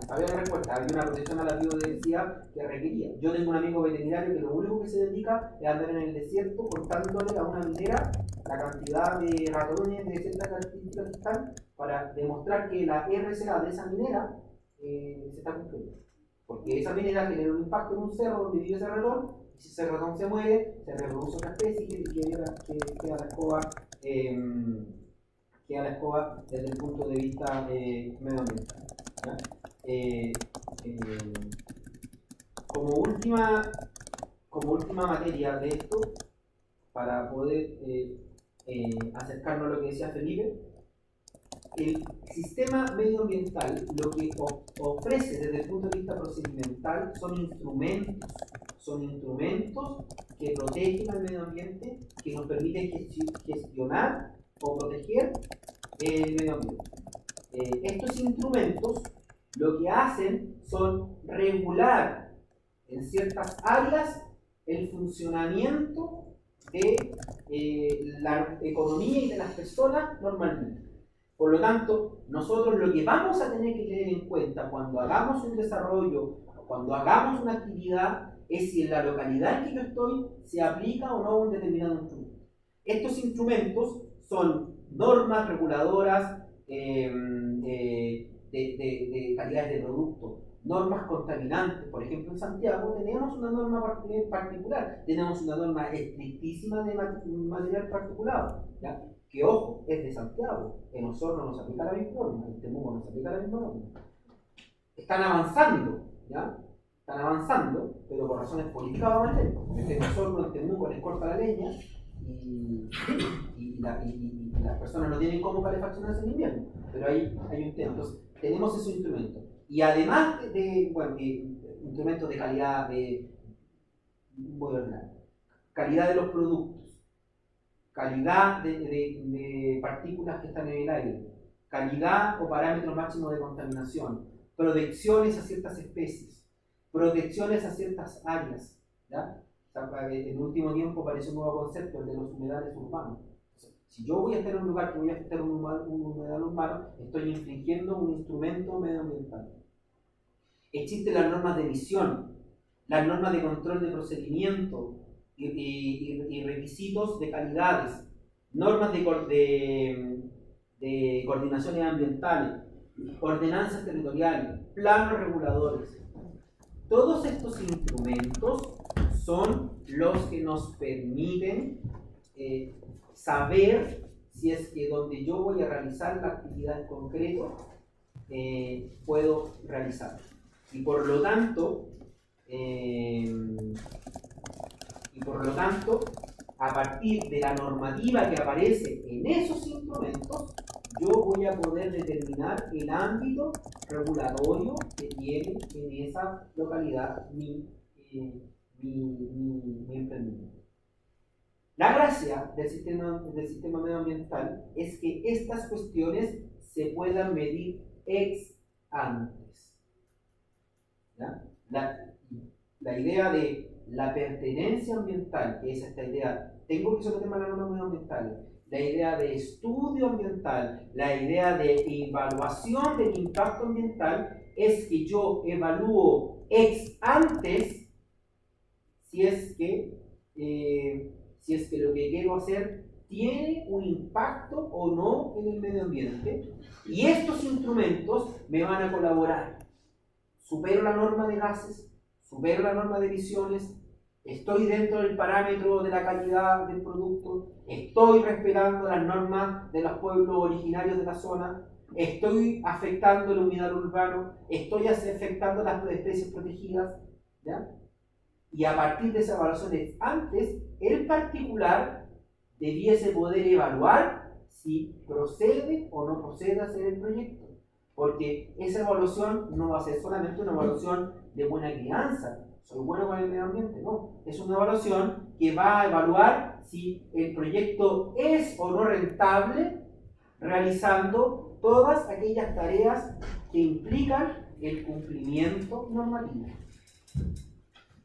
Sabía la respuesta. Había una protección a la biodiversidad que requería. Yo tengo un amigo veterinario que lo único que se dedica es andar en el desierto contándole a una minera la cantidad de ratones de ciertas características que están para demostrar que la RCA de esa minera se está cumpliendo. Porque esa minera genera un impacto en un cerro donde vive ese ratón, y si ese ratón se muere, se reproduce otra especie y queda la escoba desde el punto de vista medioambiental. ¿Ya? Como última materia de esto, para poder acercarnos a lo que decía Felipe, el sistema medioambiental lo que ofrece desde el punto de vista procedimental son instrumentos que protegen al medio ambiente, que nos permiten gestionar o proteger el medio ambiente. Estos instrumentos lo que hacen son regular en ciertas áreas el funcionamiento de la economía y de las personas normalmente. Por lo tanto, nosotros lo que vamos a tener que tener en cuenta cuando hagamos un desarrollo, cuando hagamos una actividad, es si en la localidad en que yo estoy se aplica o no un determinado instrumento. Estos instrumentos son normas reguladoras de calidades de producto, normas contaminantes. Por ejemplo, en Santiago tenemos una norma particular, tenemos una norma estrictísima de material particulado, ¿ya? Que ojo, es de Santiago, en Osorno no se aplica la misma norma, en Temuco no se aplica la misma norma. Están avanzando, ¿ya? Están avanzando, pero por razones políticas van más lento. En Osorno, en Temuco les corta la leña y las personas no tienen cómo calefaccionarse en invierno, pero ahí hay un tema. Entonces, tenemos esos instrumentos. Y además de instrumentos de calidad calidad de los productos, calidad de partículas que están en el aire, calidad o parámetros máximos de contaminación, protecciones a ciertas especies, protecciones a ciertas áreas, ¿ya? O sea, en el último tiempo aparece un nuevo concepto, el de los humedales urbanos. Si yo voy a estar en un lugar que voy a afectar un humedal urbano, estoy infringiendo un instrumento medioambiental. Existen las normas de emisión, las normas de control de procedimiento y requisitos de calidades, normas de coordinaciones ambientales, ordenanzas territoriales, planos reguladores. Todos estos instrumentos son los que nos permiten saber si es que donde yo voy a realizar la actividad en concreto puedo realizar. Y por lo tanto, a partir de la normativa que aparece en esos instrumentos, yo voy a poder determinar el ámbito regulatorio que tiene en esa localidad mi emprendimiento. La gracia del sistema medioambiental es que estas cuestiones se puedan medir ex antes. ¿Ya? La idea de la pertenencia ambiental, que es esta idea, tengo que someterme a las normas medioambientales, la idea de estudio ambiental, la idea de evaluación del impacto ambiental, es que yo evalúo ex antes si es que lo que quiero hacer tiene un impacto o no en el medio ambiente, y estos instrumentos me van a colaborar. Supero la norma de gases, supero la norma de emisiones, estoy dentro del parámetro de la calidad del producto, estoy respetando las normas de los pueblos originarios de la zona, estoy afectando el humedal urbano, estoy afectando las especies protegidas, ¿ya? Y a partir de esas evaluaciones antes, el particular debiese poder evaluar si procede o no procede a hacer el proyecto. Porque esa evaluación no va a ser solamente una evaluación de buena crianza, soy bueno con el medio ambiente, no. Es una evaluación que va a evaluar si el proyecto es o no rentable realizando todas aquellas tareas que implican el cumplimiento normativo.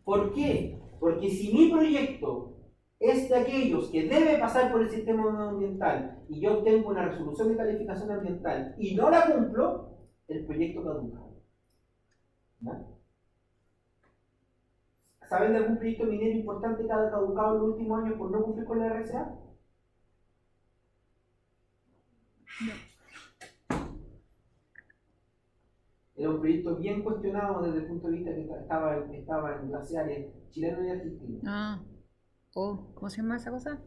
¿Por qué? Porque si mi proyecto es de aquellos que debe pasar por el sistema medioambiental y yo tengo una resolución de calificación ambiental y no la cumplo, el proyecto caduca. ¿No? ¿Saben de algún proyecto minero importante que ha caducado en los últimos años por no cumplir con la RCA? Era un proyecto bien cuestionado desde el punto de vista que estaba en glaciares chilenos y argentinos. Ah, ¿cómo se llama esa cosa?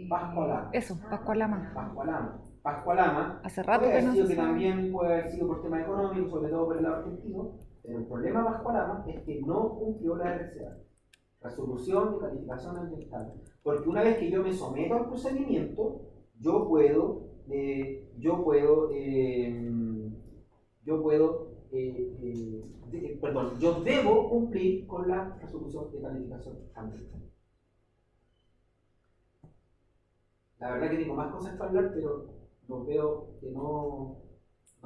Pascualama. Eso, Pascualama. Pascualama. Hace rato puede que haber no sido se que sabe. también puede haber sido por temas económicos, sobre todo por el lado argentino, pero el problema de Pascualama es que no cumplió la RCA, resolución de calificación ambiental. Porque una vez que yo me someto al procedimiento, yo debo cumplir con la resolución de calificación ambiental. La verdad que tengo más cosas para hablar, pero los veo que no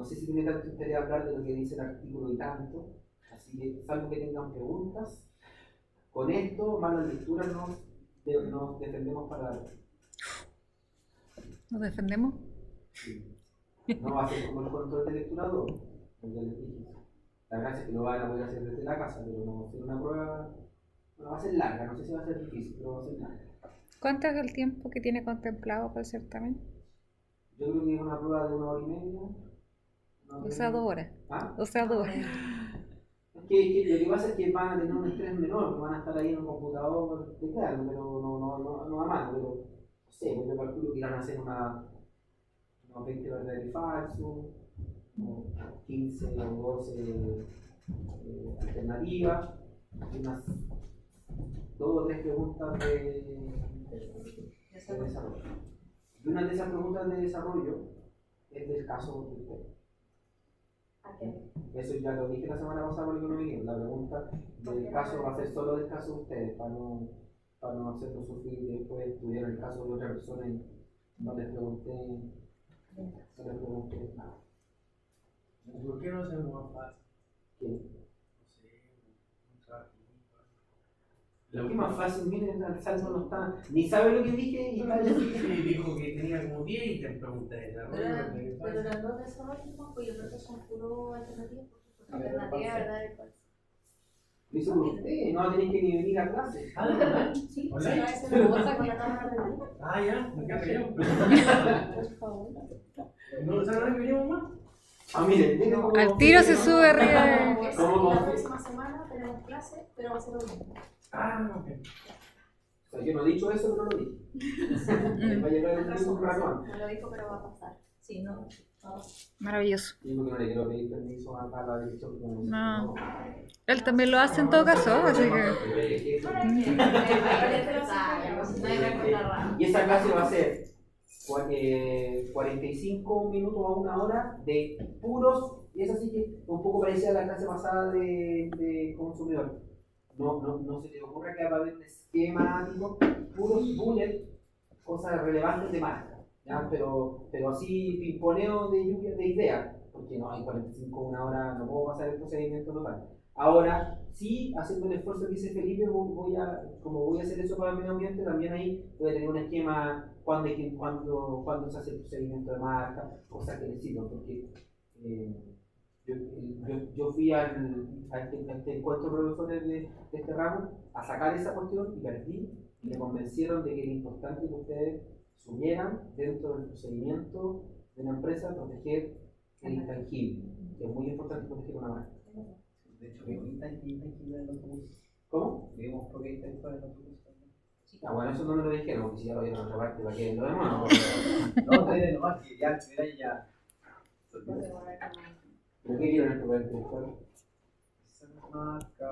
sé si tiene tanto interés hablar de lo que dice el artículo y tanto, así que salvo que tengan preguntas, con esto, malas lecturas nos defendemos para... ¿Nos defendemos? Sí. No va a ser como el control de lectura 2, como les dije. La gracia es que lo van a poder hacer desde la casa, pero no va a ser una prueba, no va a ser larga, no sé si va a ser difícil, pero va a ser larga. ¿Cuánto es el tiempo que tiene contemplado para el certamen? Yo creo que es una prueba de 1 hora y media. O sea, 2 horas. ¿Ah? O sea, 2 horas. Es que lo que pasa es que van a tener un estrés menor, que van a estar ahí en un computador tecleando, pero no a mano, pero no sé, yo calculo que van a hacer unos 20 verdadero y falso, o 15 o 12 alternativas, y unas 2 o 3 preguntas de desarrollo. Y una de esas preguntas de desarrollo es del caso de usted. Eso ya lo dije la semana pasada porque no me vieron. La pregunta del caso va a ser solo del caso de ustedes, para no hacerlo sufrir y después tuvieron el caso de otra persona y no les pregunté nada. ¿Por qué no hacemos más fácil? ¿Qué? No sé, un trabajito. Lo que es más fácil, miren, el salto no está, ni sabe lo que dije y está Sí, dijo que tenía como 10 y te pregunté de desarrollo. Pero las dos desarrollos, pues yo creo que son puro alternativas. Alternativa, ¿verdad? Lo hice por usted, no tenéis que ni venir a clase. Ah, ¿de verdad? Sí, Hola. se va a hacer una bolsa con la cámara de luz. Ah, ya, me encanta yo. Por favor. ¿No saben que venimos más? Ah, miren, como... Al tiro se sube arriba de... ¿Cómo? La próxima semana tenemos clase, pero va a ser lo mismo. Ah, ok. O sea, yo no he dicho eso, pero lo dije. Va a llegar el mismo ratón. No lo dijo, pero va a pasar. Sí, no. Maravilloso. Digo que no le quiero pedir permiso a la dirección. No. Él también lo hace en todo caso, así que... Y esa clase va a ser 45 minutos a 1 hora de puros, y es así que un poco parecida a la clase pasada de consumidor. No se le ocurra que va a haber un esquemático, puros bullet, cosas relevantes de marca, ¿ya? Pero así pimponeo de lluvia de ideas, porque no hay 45 a 1 hora, no puedo pasar el procedimiento total. Ahora, sí, haciendo el esfuerzo que dice Felipe, como voy a hacer eso para el medio ambiente, también ahí voy a tener un esquema cuando se hace el procedimiento de marca, cosas que necesito, porque yo fui a este encuentro de profesores de este ramo a sacar esa cuestión y perdí, y me convencieron de que era importante que ustedes subieran dentro del procedimiento de una empresa proteger el intangible, que es muy importante proteger una marca. De hecho, veo intangible en los autobuses. ¿Cómo? Vemos propiedad intelectual en los autobuses también. Ah, bueno, eso no me lo dijeron, porque si ya lo vieron en otra parte, ¿para qué? Lo demás, no. No, ustedes nomás, que ya, ya. ¿Pero qué vieron en el propiedad intelectual? Esa marca.